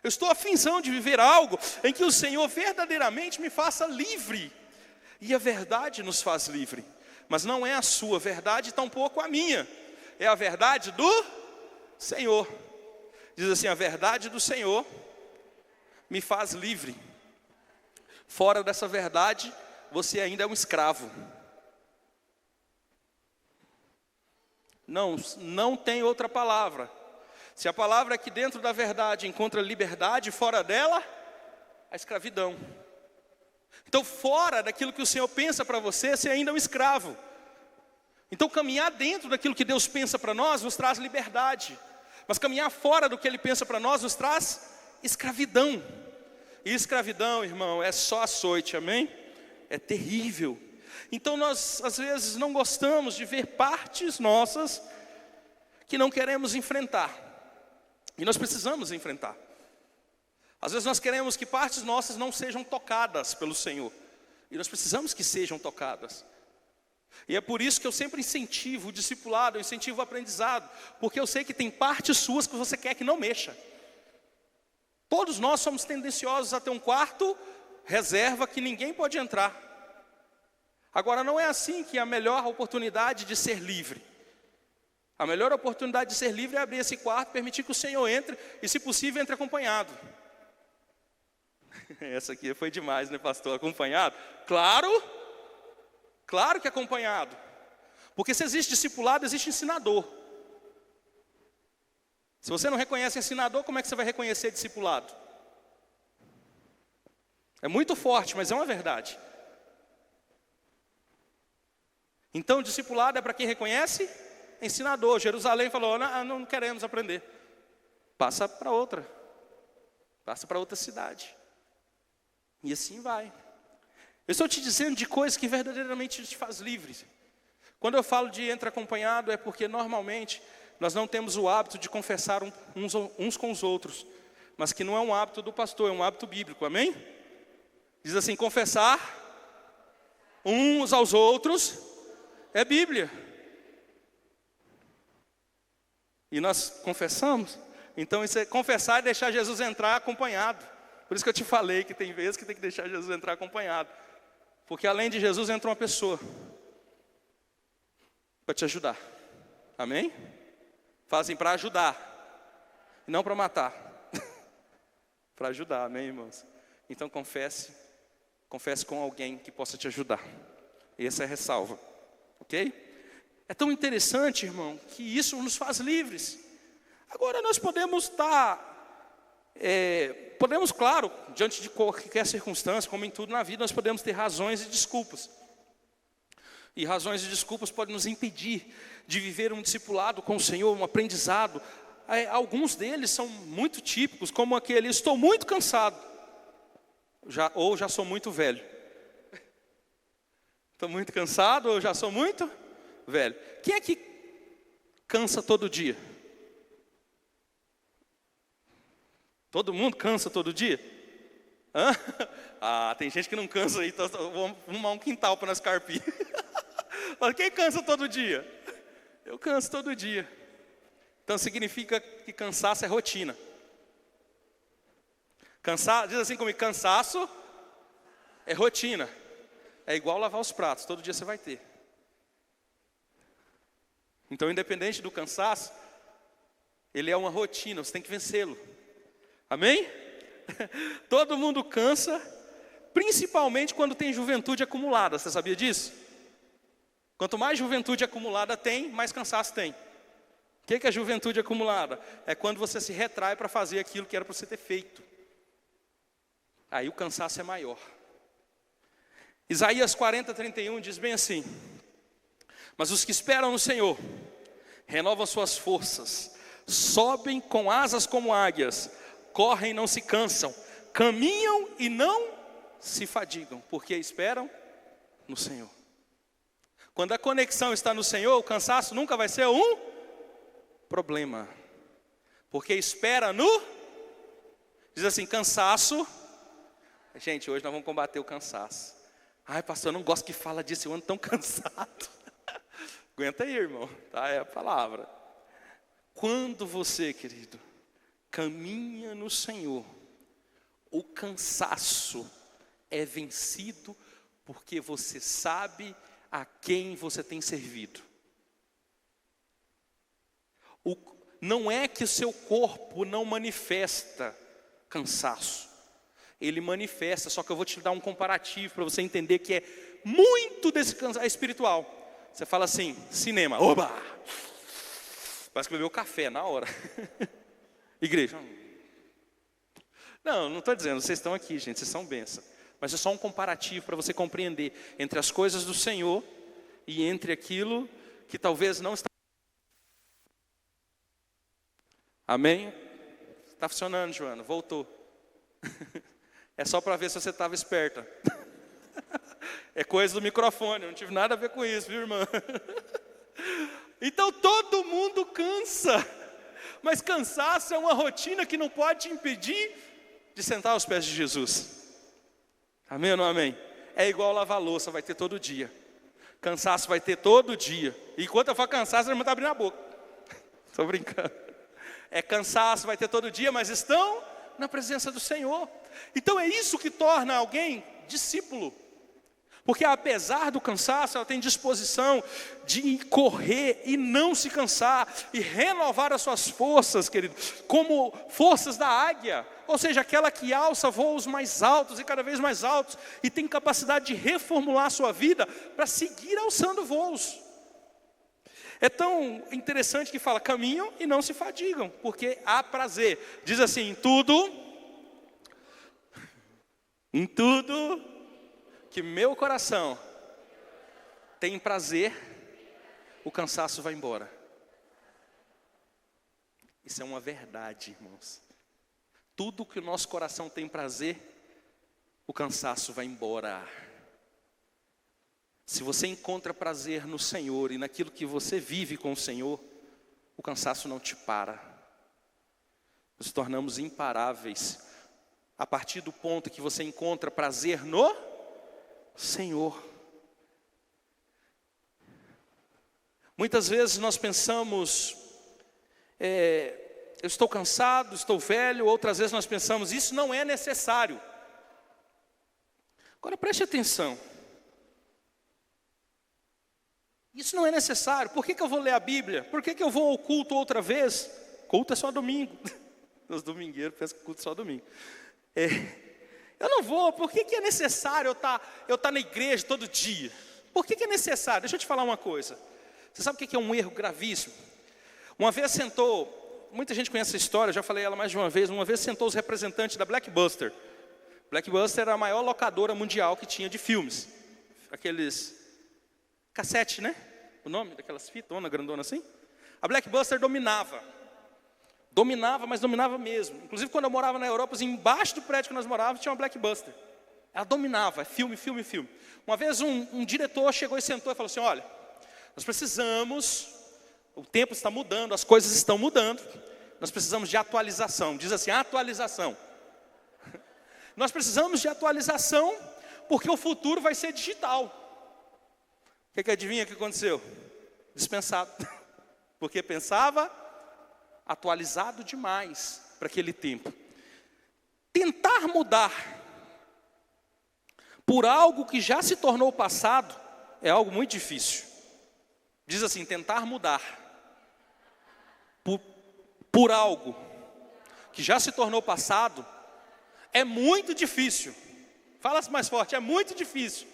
Eu estou afinzão de viver algo em que o Senhor verdadeiramente me faça livre. E a verdade nos faz livre, mas não é a sua verdade, tampouco a minha, é a verdade do Senhor. Diz assim, a verdade do Senhor me faz livre. Fora dessa verdade, você ainda é um escravo. Não tem outra palavra. Se a palavra aqui dentro da verdade encontra liberdade, fora dela, a escravidão. Então, fora daquilo que o Senhor pensa para você, você ainda é um escravo. Então, caminhar dentro daquilo que Deus pensa para nós, nos traz liberdade. Mas caminhar fora do que Ele pensa para nós, nos traz escravidão. E escravidão, irmão, é só açoite, amém? É terrível. Então, nós, às vezes, não gostamos de ver partes nossas que não queremos enfrentar. E nós precisamos enfrentar. Às vezes nós queremos que partes nossas não sejam tocadas pelo Senhor. E nós precisamos que sejam tocadas. E é por isso que eu sempre incentivo o discipulado, eu incentivo o aprendizado. Porque eu sei que tem partes suas que você quer que não mexa. Todos nós somos tendenciosos a ter um quarto reserva que ninguém pode entrar. Agora não é assim que é a melhor oportunidade de ser livre. A melhor oportunidade de ser livre é abrir esse quarto, permitir que o Senhor entre e, se possível, entre acompanhado. Essa aqui foi demais, né, pastor? Acompanhado? Claro que acompanhado. Porque se existe discipulado, existe ensinador. Se você não reconhece ensinador, como é que você vai reconhecer discipulado? É muito forte, mas é uma verdade. Então, discipulado é para quem reconhece ensinador. Jerusalém falou, não queremos aprender. Passa para outra cidade. E assim vai. Eu estou te dizendo de coisas que verdadeiramente te faz livre. Quando eu falo de entre acompanhado, é porque normalmente nós não temos o hábito de confessar uns com os outros. Mas que não é um hábito do pastor, é um hábito bíblico, amém? Diz assim, confessar uns aos outros é Bíblia. E nós confessamos. Então isso é confessar e deixar Jesus entrar acompanhado. Por isso que eu te falei que tem vezes que tem que deixar Jesus entrar acompanhado. Porque além de Jesus entra uma pessoa para te ajudar. Amém? Fazem para ajudar, não para matar. Para ajudar, amém, irmãos? Então confesse com alguém que possa te ajudar. Essa é a ressalva, ok? É tão interessante, irmão, que isso nos faz livres. Agora nós podemos podemos, claro, diante de qualquer circunstância, como em tudo na vida, nós podemos ter razões e desculpas. E razões e desculpas podem nos impedir de viver um discipulado com o Senhor, um aprendizado. Alguns deles são muito típicos, como aquele, estou muito cansado, ou já sou muito velho. Estou muito cansado ou já sou muito velho. Quem é que cansa todo dia? Todo mundo cansa todo dia? Hã? Ah, tem gente que não cansa aí, então vamos arrumar um quintal para nós carpir. Mas quem cansa todo dia? Eu canso todo dia. Então significa que cansaço é rotina. Diz assim comigo, cansaço é rotina. É igual lavar os pratos, todo dia você vai ter. Então, independente do cansaço, ele é uma rotina, você tem que vencê-lo. Amém? Todo mundo cansa, principalmente quando tem juventude acumulada. Você sabia disso? Quanto mais juventude acumulada tem, mais cansaço tem. O que é juventude acumulada? É quando você se retrai para fazer aquilo que era para você ter feito. Aí o cansaço é maior. Isaías 40:31 diz bem assim: Mas os que esperam no Senhor renovam suas forças, sobem com asas como águias, correm e não se cansam, caminham e não se fadigam, porque esperam no Senhor. Quando a conexão está no Senhor, o cansaço nunca vai ser um problema, porque espera no... Diz assim, cansaço... Gente, hoje nós vamos combater o cansaço. Ai, pastor, eu não gosto que fala disso, eu ando tão cansado. Aguenta aí, irmão, tá? É a palavra. Quando você, querido, caminha no Senhor, o cansaço é vencido porque você sabe a quem você tem servido. Não é que o seu corpo não manifesta cansaço. Ele manifesta, só que eu vou te dar um comparativo para você entender que é muito desse cansaço espiritual. Você fala assim, cinema, oba! Parece que bebeu café na hora. Igreja. Não estou dizendo, vocês estão aqui, gente, vocês são bênção. Mas é só um comparativo para você compreender entre as coisas do Senhor e entre aquilo que talvez não está. Amém? Está funcionando, Joana, voltou. É só para ver se você estava esperta. É coisa do microfone, eu não tive nada a ver com isso, viu, irmã? Então todo mundo cansa. Mas cansaço é uma rotina que não pode te impedir de sentar aos pés de Jesus. Amém ou não amém? É igual lavar louça, vai ter todo dia. Cansaço vai ter todo dia. E enquanto eu for cansaço, a irmã está abrindo a boca. Estou brincando. É cansaço, vai ter todo dia, mas estão na presença do Senhor. Então é isso que torna alguém discípulo. Porque apesar do cansaço, ela tem disposição de correr e não se cansar, e renovar as suas forças, querido, como forças da águia, ou seja, aquela que alça voos mais altos e cada vez mais altos, e tem capacidade de reformular a sua vida para seguir alçando voos. É tão interessante que fala, caminham e não se fadigam, porque há prazer. Diz assim, em tudo que meu coração tem prazer, o cansaço vai embora. Isso é uma verdade, irmãos. Tudo que o nosso coração tem prazer, o cansaço vai embora. Se você encontra prazer no Senhor e naquilo que você vive com o Senhor, o cansaço não te para. Nos tornamos imparáveis a partir do ponto que você encontra prazer no Senhor. Muitas vezes nós pensamos, eu estou cansado, estou velho. Outras vezes nós pensamos, isso não é necessário. Agora preste atenção. Isso não é necessário. Por que eu vou ler a Bíblia? Por que eu vou ao culto outra vez? Culto é só domingo. Os domingueiros pensam que culto é só domingo. Eu não vou. Por que é necessário eu estar na igreja todo dia? Por que é necessário? Deixa eu te falar uma coisa. Você sabe o que é um erro gravíssimo? Uma vez sentou, muita gente conhece essa história, já falei ela mais de uma vez sentou os representantes da Blockbuster. Blockbuster era a maior locadora mundial que tinha de filmes. Aqueles cassete, né? O nome daquelas fitas, grandona assim. A Blockbuster dominava, mas dominava mesmo. Inclusive quando eu morava na Europa, assim, embaixo do prédio que nós morávamos, tinha uma Blockbuster. Ela dominava, filme. Uma vez um diretor chegou e sentou e falou assim, olha, nós precisamos, o tempo está mudando, as coisas estão mudando, nós precisamos de atualização. Diz assim, atualização. Nós precisamos de atualização, porque o futuro vai ser digital. O que adivinha que aconteceu? Dispensado. Porque pensava atualizado demais para aquele tempo. Tentar mudar por algo que já se tornou passado é algo muito difícil. Diz assim, tentar mudar por algo que já se tornou passado é muito difícil. Fala mais forte, é muito difícil.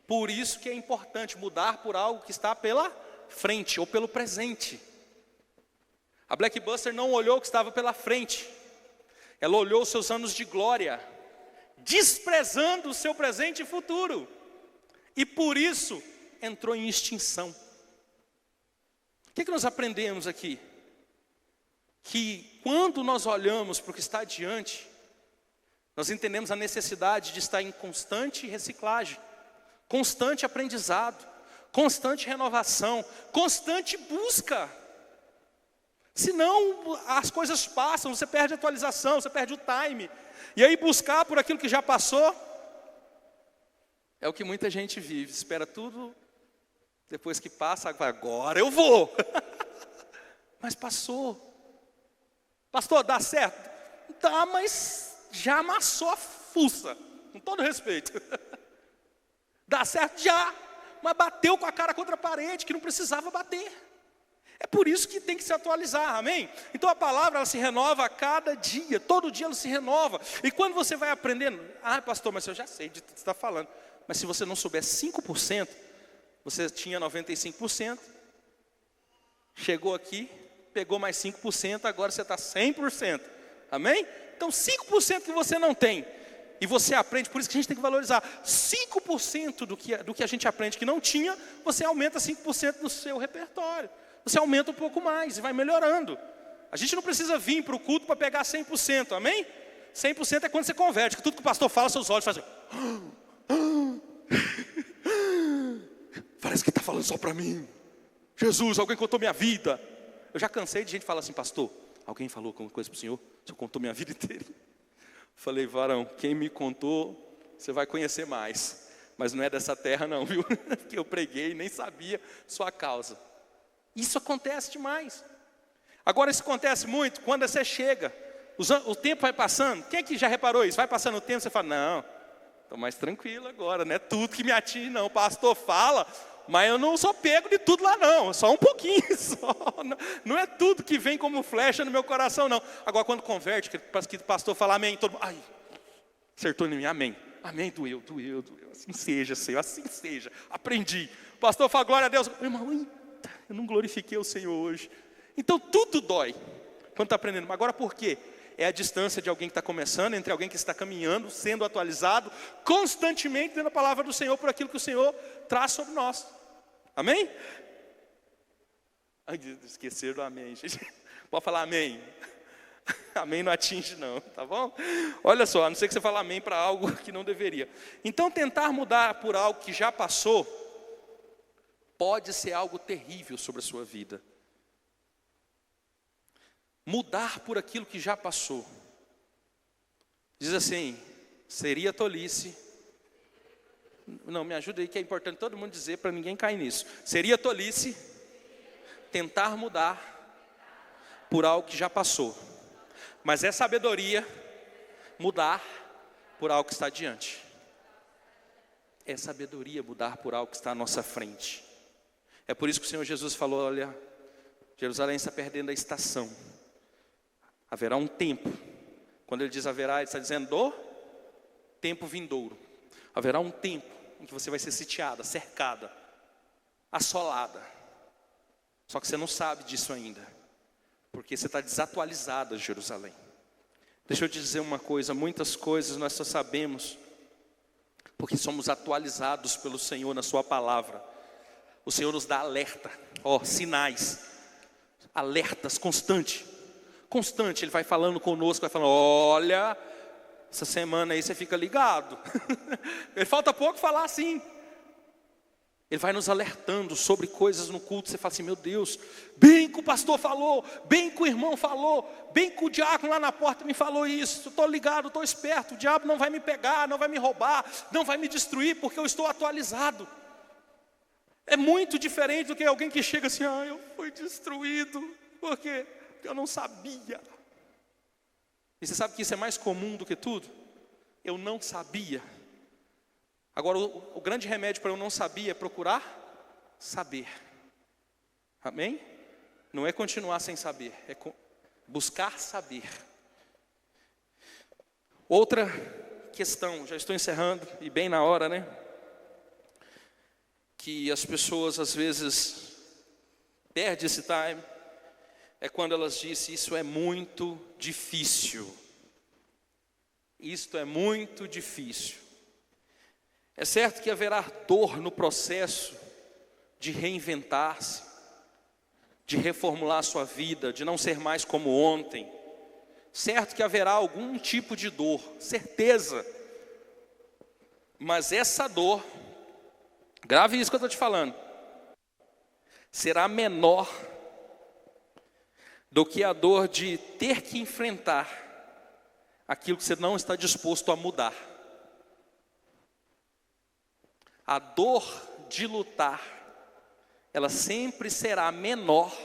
Por isso que é importante mudar por algo que está pela frente ou pelo presente. A Blockbuster não olhou o que estava pela frente. Ela olhou os seus anos de glória, desprezando o seu presente e futuro. E por isso entrou em extinção. O que nós aprendemos aqui? Que quando nós olhamos para o que está adiante, nós entendemos a necessidade de estar em constante reciclagem, constante aprendizado, constante renovação, constante busca. Senão as coisas passam, você perde a atualização, você perde o time. E aí buscar por aquilo que já passou, é o que muita gente vive, espera tudo, depois que passa, agora eu vou. Mas passou. Pastor, dá certo? Dá, mas já amassou a fuça, com todo respeito. Dá certo já, mas bateu com a cara contra a parede, que não precisava bater. É por isso que tem que se atualizar, amém? Então a palavra ela se renova a cada dia, todo dia ela se renova. E quando você vai aprendendo, pastor, mas eu já sei de tudo que você está falando. Mas se você não souber 5%, você tinha 95%, chegou aqui, pegou mais 5%, agora você está 100%, amém? Então 5% que você não tem, e você aprende, por isso que a gente tem que valorizar, 5% do que a gente aprende que não tinha, você aumenta 5% do seu repertório, você aumenta um pouco mais e vai melhorando. A gente não precisa vir para o culto para pegar 100%, amém? 100% é quando você converte, que tudo que o pastor fala, seus olhos fazem... Parece que está falando só para mim. Jesus, alguém contou minha vida. Eu já cansei de gente falar assim, pastor, alguém falou alguma coisa para o senhor? O senhor contou minha vida inteira. Falei, varão, quem me contou, você vai conhecer mais. Mas não é dessa terra não, viu? Que eu preguei e nem sabia sua causa. Isso acontece demais. Agora isso acontece muito quando você chega. O tempo vai passando. Quem é que já reparou isso? Vai passando o tempo, você fala, não, estou mais tranquilo agora, não é tudo que me atinge não. O pastor fala, mas eu não sou pego de tudo lá não, só um pouquinho só. Não é tudo que vem como flecha no meu coração não. Agora quando converte, que o pastor fala amém, todo mundo, ai, acertou em mim, amém. Amém, doeu. Assim seja, Senhor, assim seja. Aprendi. O pastor fala, glória a Deus. Irmão, eita, eu não glorifiquei o Senhor hoje. Então tudo dói quando está aprendendo. Mas agora por quê? É a distância de alguém que está começando, entre alguém que está caminhando, sendo atualizado, constantemente dando a palavra do Senhor por aquilo que o Senhor traz sobre nós. Amém? Ai, esqueceram do amém, gente. Pode falar amém. Amém não atinge não, tá bom? Olha só, a não ser que você fale amém para algo que não deveria. Então tentar mudar por algo que já passou, pode ser algo terrível sobre a sua vida. Mudar por aquilo que já passou. Diz assim, seria tolice. Não, me ajuda aí que é importante todo mundo dizer para ninguém cair nisso. Seria tolice tentar mudar por algo que já passou. Mas é sabedoria mudar por algo que está adiante. É sabedoria mudar por algo que está à nossa frente. É por isso que o Senhor Jesus falou, olha, Jerusalém está perdendo a estação. Haverá um tempo. Quando ele diz haverá, ele está dizendo do tempo vindouro. Haverá um tempo em que você vai ser sitiada, cercada, assolada. Só que você não sabe disso ainda. Porque você está desatualizada, Jerusalém. Deixa eu te dizer uma coisa, muitas coisas nós só sabemos porque somos atualizados pelo Senhor na sua palavra. O Senhor nos dá alerta, sinais, alertas constantes. Constante, Ele vai falando conosco, vai falando, olha, essa semana aí você fica ligado. Ele falta pouco falar assim. Ele vai nos alertando sobre coisas no culto, você fala assim, meu Deus, bem que o pastor falou, bem que o irmão falou, bem que o diácono lá na porta me falou isso, estou ligado, estou esperto, o diabo não vai me pegar, não vai me roubar, não vai me destruir, porque eu estou atualizado. É muito diferente do que alguém que chega assim, eu fui destruído, por quê? Porque eu não sabia. E você sabe que isso é mais comum do que tudo? Eu não sabia. Agora, o grande remédio para eu não saber é procurar saber. Amém? Não é continuar sem saber, é buscar saber. Outra questão, já estou encerrando, e bem na hora, né? Que as pessoas às vezes perdem esse time, é quando elas dizem, isso é muito difícil. Isto é muito difícil. É certo que haverá dor no processo de reinventar-se, de reformular a sua vida, de não ser mais como ontem. Certo que haverá algum tipo de dor, certeza. Mas essa dor, grave isso que eu estou te falando, será menor do que a dor de ter que enfrentar aquilo que você não está disposto a mudar. A dor de lutar, ela sempre será menor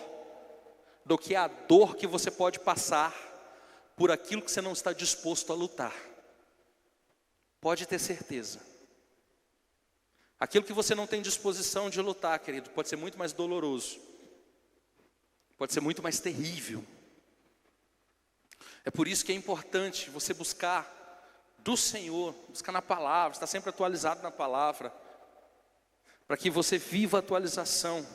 do que a dor que você pode passar por aquilo que você não está disposto a lutar. Pode ter certeza. Aquilo que você não tem disposição de lutar, querido, pode ser muito mais doloroso. Pode ser muito mais terrível. É por isso que é importante você buscar do Senhor, buscar na palavra, estar sempre atualizado na palavra, para que você viva a atualização.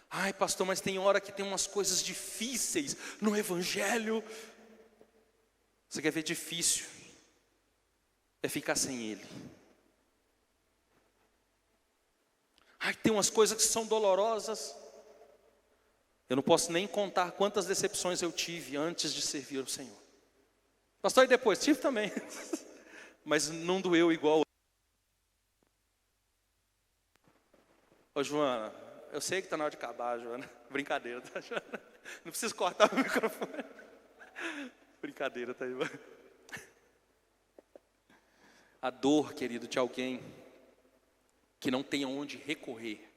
Ai, pastor, mas tem hora que tem umas coisas difíceis no Evangelho. Você quer ver difícil? É ficar sem Ele. Ai, tem umas coisas que são dolorosas. Eu não posso nem contar quantas decepções eu tive antes de servir ao Senhor. Pastor, e depois? Tive também. Mas não doeu igual. Ô Joana, eu sei que está na hora de acabar, Joana. Brincadeira, tá, Joana? Não preciso cortar o microfone. Brincadeira, tá aí. A dor, querido, de alguém que não tem aonde recorrer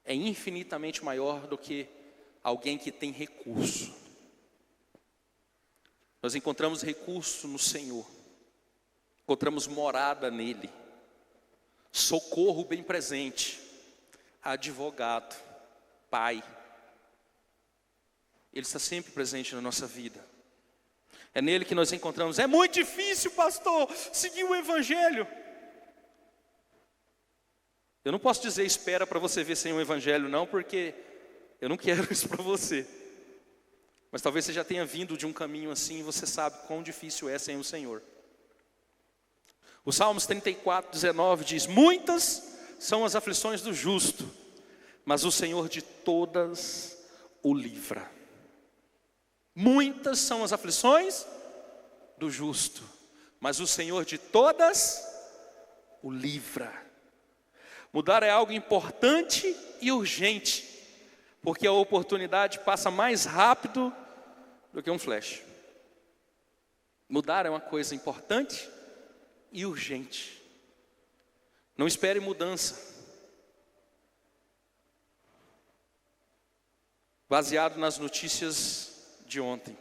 é infinitamente maior do que alguém que tem recurso. Nós encontramos recurso no Senhor, encontramos morada nele, socorro bem presente, advogado, pai. Ele está sempre presente na nossa vida. É nele que nós encontramos. É muito difícil, pastor, seguir o Evangelho. Eu não posso dizer espera para você ver sem o Evangelho não, porque eu não quero isso para você. Mas talvez você já tenha vindo de um caminho assim e você sabe quão difícil é sem o Senhor. O Salmos 34:19 diz: muitas são as aflições do justo, mas o Senhor de todas o livra. Muitas são as aflições do justo, mas o Senhor de todas o livra. Mudar é algo importante e urgente, porque a oportunidade passa mais rápido do que um flash. Mudar é uma coisa importante e urgente. Não espere mudança baseado nas notícias de ontem.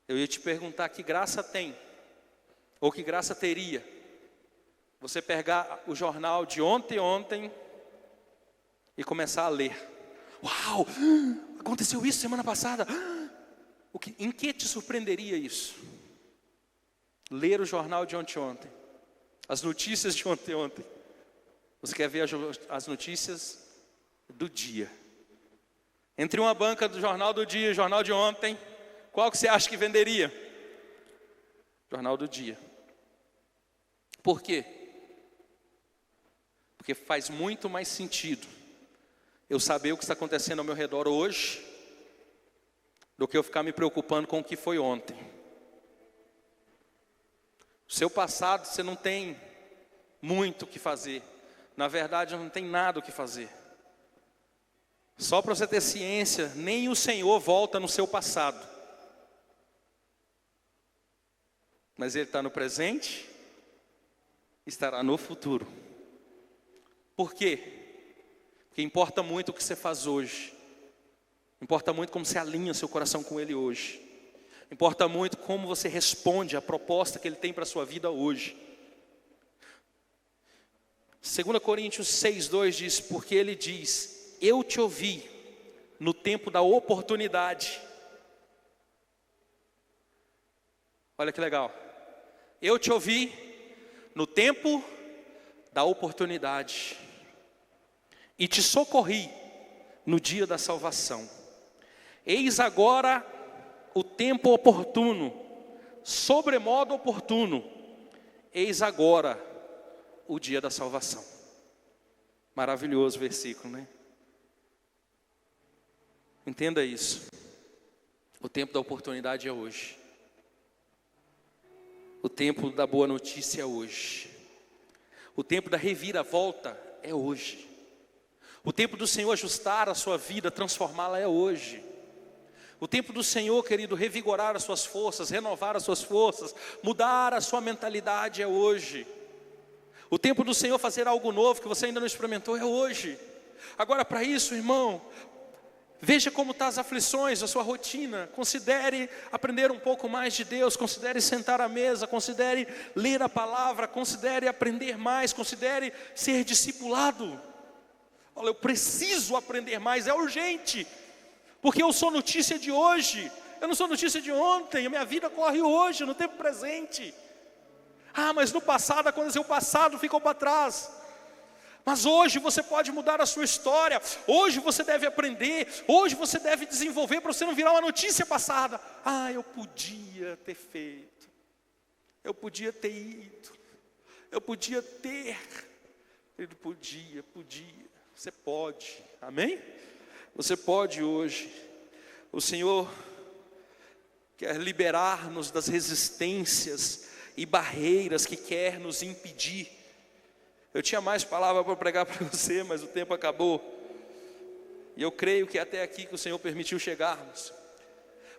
Eu ia te perguntar que graça tem, ou que graça teria você pegar o jornal de ontem e começar a ler. Uau, aconteceu isso semana passada. Em que te surpreenderia isso? Ler o jornal de ontem, as notícias de ontem. Você quer ver as notícias do dia? Entre uma banca do jornal do dia e o jornal de ontem, qual que você acha que venderia? Jornal do dia. Por quê? Porque faz muito mais sentido eu saber o que está acontecendo ao meu redor hoje do que eu ficar me preocupando com o que foi ontem. O seu passado você não tem muito o que fazer. Na verdade, não tem nada o que fazer. Só para você ter ciência, nem o Senhor volta no seu passado. Mas Ele está no presente, estará no futuro. Por quê? Porque importa muito o que você faz hoje. Importa muito como você alinha seu coração com Ele hoje. Importa muito como você responde à proposta que Ele tem para a sua vida hoje. 2 Coríntios 6:2 diz: porque Ele diz, eu te ouvi no tempo da oportunidade. Olha que legal. Eu te ouvi no tempo da oportunidade e te socorri no dia da salvação. Eis agora o tempo oportuno, sobremodo oportuno. Eis agora o dia da salvação. Maravilhoso versículo, né? Entenda isso. O tempo da oportunidade é hoje. O tempo da boa notícia é hoje. O tempo da reviravolta é hoje. O tempo do Senhor ajustar a sua vida, transformá-la é hoje. O tempo do Senhor, querido, revigorar as suas forças, renovar as suas forças, mudar a sua mentalidade é hoje. O tempo do Senhor fazer algo novo que você ainda não experimentou é hoje. Agora, para isso, irmão, veja como estão as aflições, a sua rotina. Considere aprender um pouco mais de Deus. Considere sentar à mesa. Considere ler a palavra. Considere aprender mais. Considere ser discipulado. Olha, eu preciso aprender mais, é urgente. Porque eu sou notícia de hoje. Eu não sou notícia de ontem. A minha vida corre hoje, no tempo presente. Ah, mas no passado aconteceu, o passado ficou para trás. Mas hoje você pode mudar a sua história. Hoje você deve aprender. Hoje você deve desenvolver para você não virar uma notícia passada. Ah, eu podia ter feito. Eu podia ter ido. Eu podia ter. Ele podia. Você pode. Amém? Você pode hoje. O Senhor quer liberar-nos das resistências e barreiras que quer nos impedir. Eu tinha mais palavra para pregar para você, mas o tempo acabou. E eu creio que é até aqui que o Senhor permitiu chegarmos.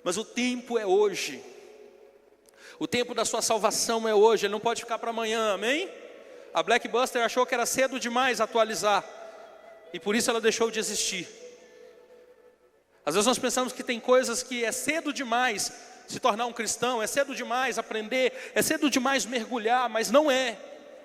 Mas o tempo é hoje. O tempo da sua salvação é hoje. Ele não pode ficar para amanhã, amém? A Blockbuster achou que era cedo demais atualizar. E por isso ela deixou de existir. Às vezes nós pensamos que tem coisas que é cedo demais se tornar um cristão, é cedo demais aprender, é cedo demais mergulhar, mas não é.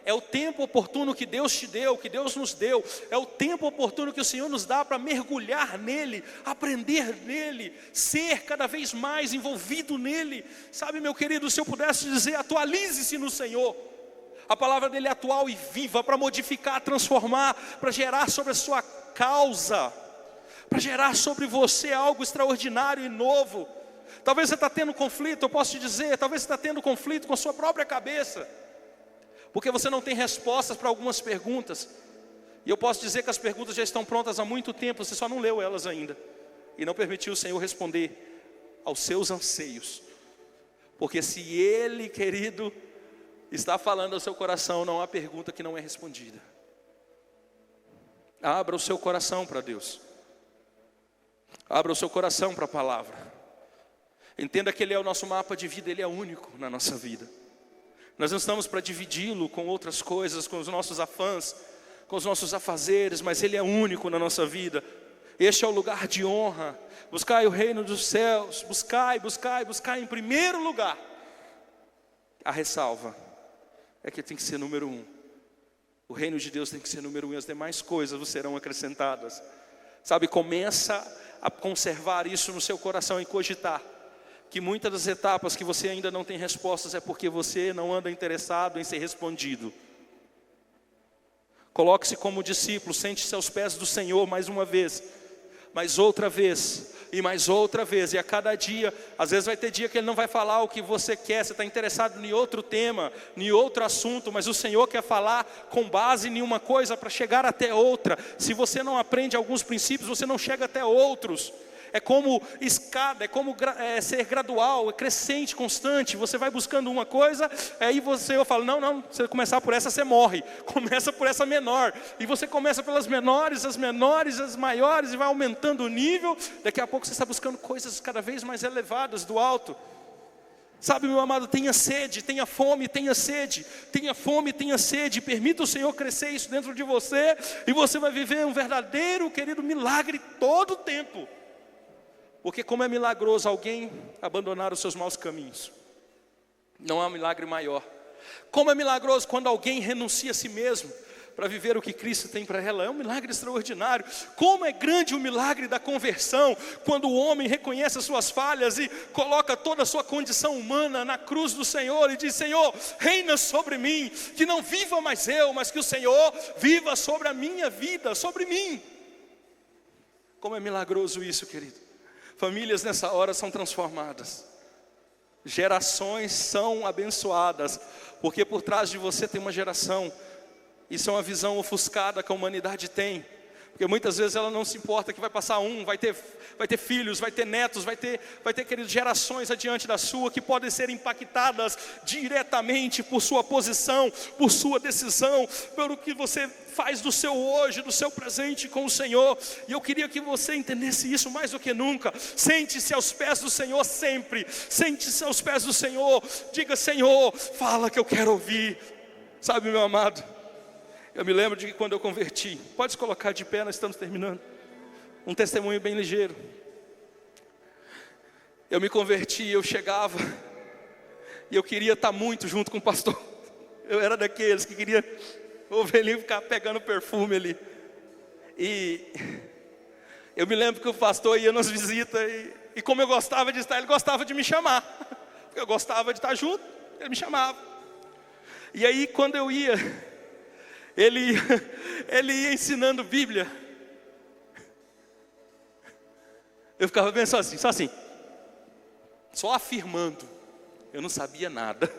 É o tempo oportuno que Deus te deu, que Deus nos deu. É o tempo oportuno que o Senhor nos dá para mergulhar nele, aprender nele, ser cada vez mais envolvido nele. Sabe, meu querido, se eu pudesse dizer, atualize-se no Senhor. A palavra dele é atual e viva para modificar, transformar, para gerar sobre a sua causa, para gerar sobre você algo extraordinário e novo. Talvez você está tendo conflito, eu posso te dizer, talvez você está tendo conflito com a sua própria cabeça, porque você não tem respostas para algumas perguntas. E eu posso dizer que as perguntas já estão prontas há muito tempo, você só não leu elas ainda, e não permitiu o Senhor responder aos seus anseios. Porque se Ele, querido, está falando ao seu coração, não há pergunta que não é respondida. Abra o seu coração para Deus. Abra o seu coração para a palavra. Entenda que Ele é o nosso mapa de vida, Ele é único na nossa vida. Nós não estamos para dividi-lo com outras coisas, com os nossos afãs, com os nossos afazeres, mas Ele é único na nossa vida. Este é o lugar de honra. Buscai o reino dos céus, buscai em primeiro lugar. A ressalva é que tem que ser número 1. O reino de Deus tem que ser número 1, e as demais coisas vos serão acrescentadas. Sabe, começa a conservar isso no seu coração e cogitar que muitas das etapas que você ainda não tem respostas é porque você não anda interessado em ser respondido. Coloque-se como discípulo, sente-se aos pés do Senhor mais uma vez, mais outra vez, e mais outra vez, e a cada dia, às vezes vai ter dia que Ele não vai falar o que você quer, você está interessado em outro tema, em outro assunto, mas o Senhor quer falar com base em uma coisa para chegar até outra. Se você não aprende alguns princípios, você não chega até outros. É como escada, é como ser gradual, é crescente, constante. Você vai buscando uma coisa, aí eu falo, não, se você começar por essa, você morre. Começa por essa menor. E você começa pelas menores, as maiores, e vai aumentando o nível. Daqui a pouco você está buscando coisas cada vez mais elevadas do alto. Sabe, meu amado, tenha sede, tenha fome, tenha sede. Tenha fome, tenha sede. Permita o Senhor crescer isso dentro de você. E você vai viver um verdadeiro, querido, milagre todo o tempo. Porque como é milagroso alguém abandonar os seus maus caminhos. Não há um milagre maior. Como é milagroso quando alguém renuncia a si mesmo para viver o que Cristo tem para ela. É um milagre extraordinário. Como é grande o milagre da conversão, quando o homem reconhece as suas falhas e coloca toda a sua condição humana na cruz do Senhor e diz, Senhor, reina sobre mim, que não viva mais eu, mas que o Senhor viva sobre a minha vida, sobre mim. Como é milagroso isso, querido. Famílias nessa hora são transformadas. Gerações são abençoadas. Porque por trás de você tem uma geração Isso é uma visão ofuscada que a humanidade tem. Porque muitas vezes ela não se importa que vai passar vai ter filhos, vai ter netos, vai ter queridos, gerações adiante da sua, que podem ser impactadas diretamente por sua posição, por sua decisão, pelo que você faz do seu hoje, do seu presente com o Senhor. E eu queria que você entendesse isso mais do que nunca. Sente-se aos pés do Senhor sempre, sente-se aos pés do Senhor, diga: Senhor, fala que eu quero ouvir. Sabe, meu amado, eu me lembro de que quando eu converti, pode se colocar de pé, nós estamos terminando, um testemunho bem ligeiro. Eu me converti, eu chegava, e eu queria estar muito junto com o pastor. Eu era daqueles que queria ouvir ele ficar pegando perfume ali. E eu me lembro que o pastor ia nas visitas, e como eu gostava de estar, ele gostava de me chamar. Porque eu gostava de estar junto, ele me chamava. E aí quando eu ia, ele ia ensinando Bíblia. Eu ficava bem só assim, só afirmando. Eu não sabia nada.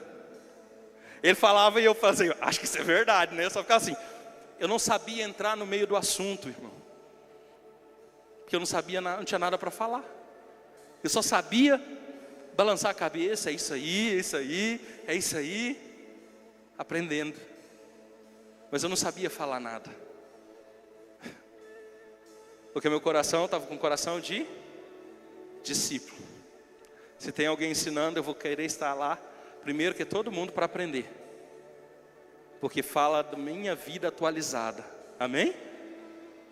Ele falava e eu fazia, acho que isso é verdade, né? Eu só ficava assim. Eu não sabia entrar no meio do assunto, irmão. Porque eu não sabia nada, não tinha nada para falar. Eu só sabia balançar a cabeça, é isso aí, é isso aí, é isso aí, aprendendo. Mas eu não sabia falar nada. Porque meu coração estava com o coração de discípulo. Se tem alguém ensinando, eu vou querer estar lá, primeiro que todo mundo, para aprender. Porque fala da minha vida atualizada. Amém?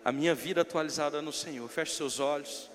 A minha vida atualizada no Senhor. Feche seus olhos.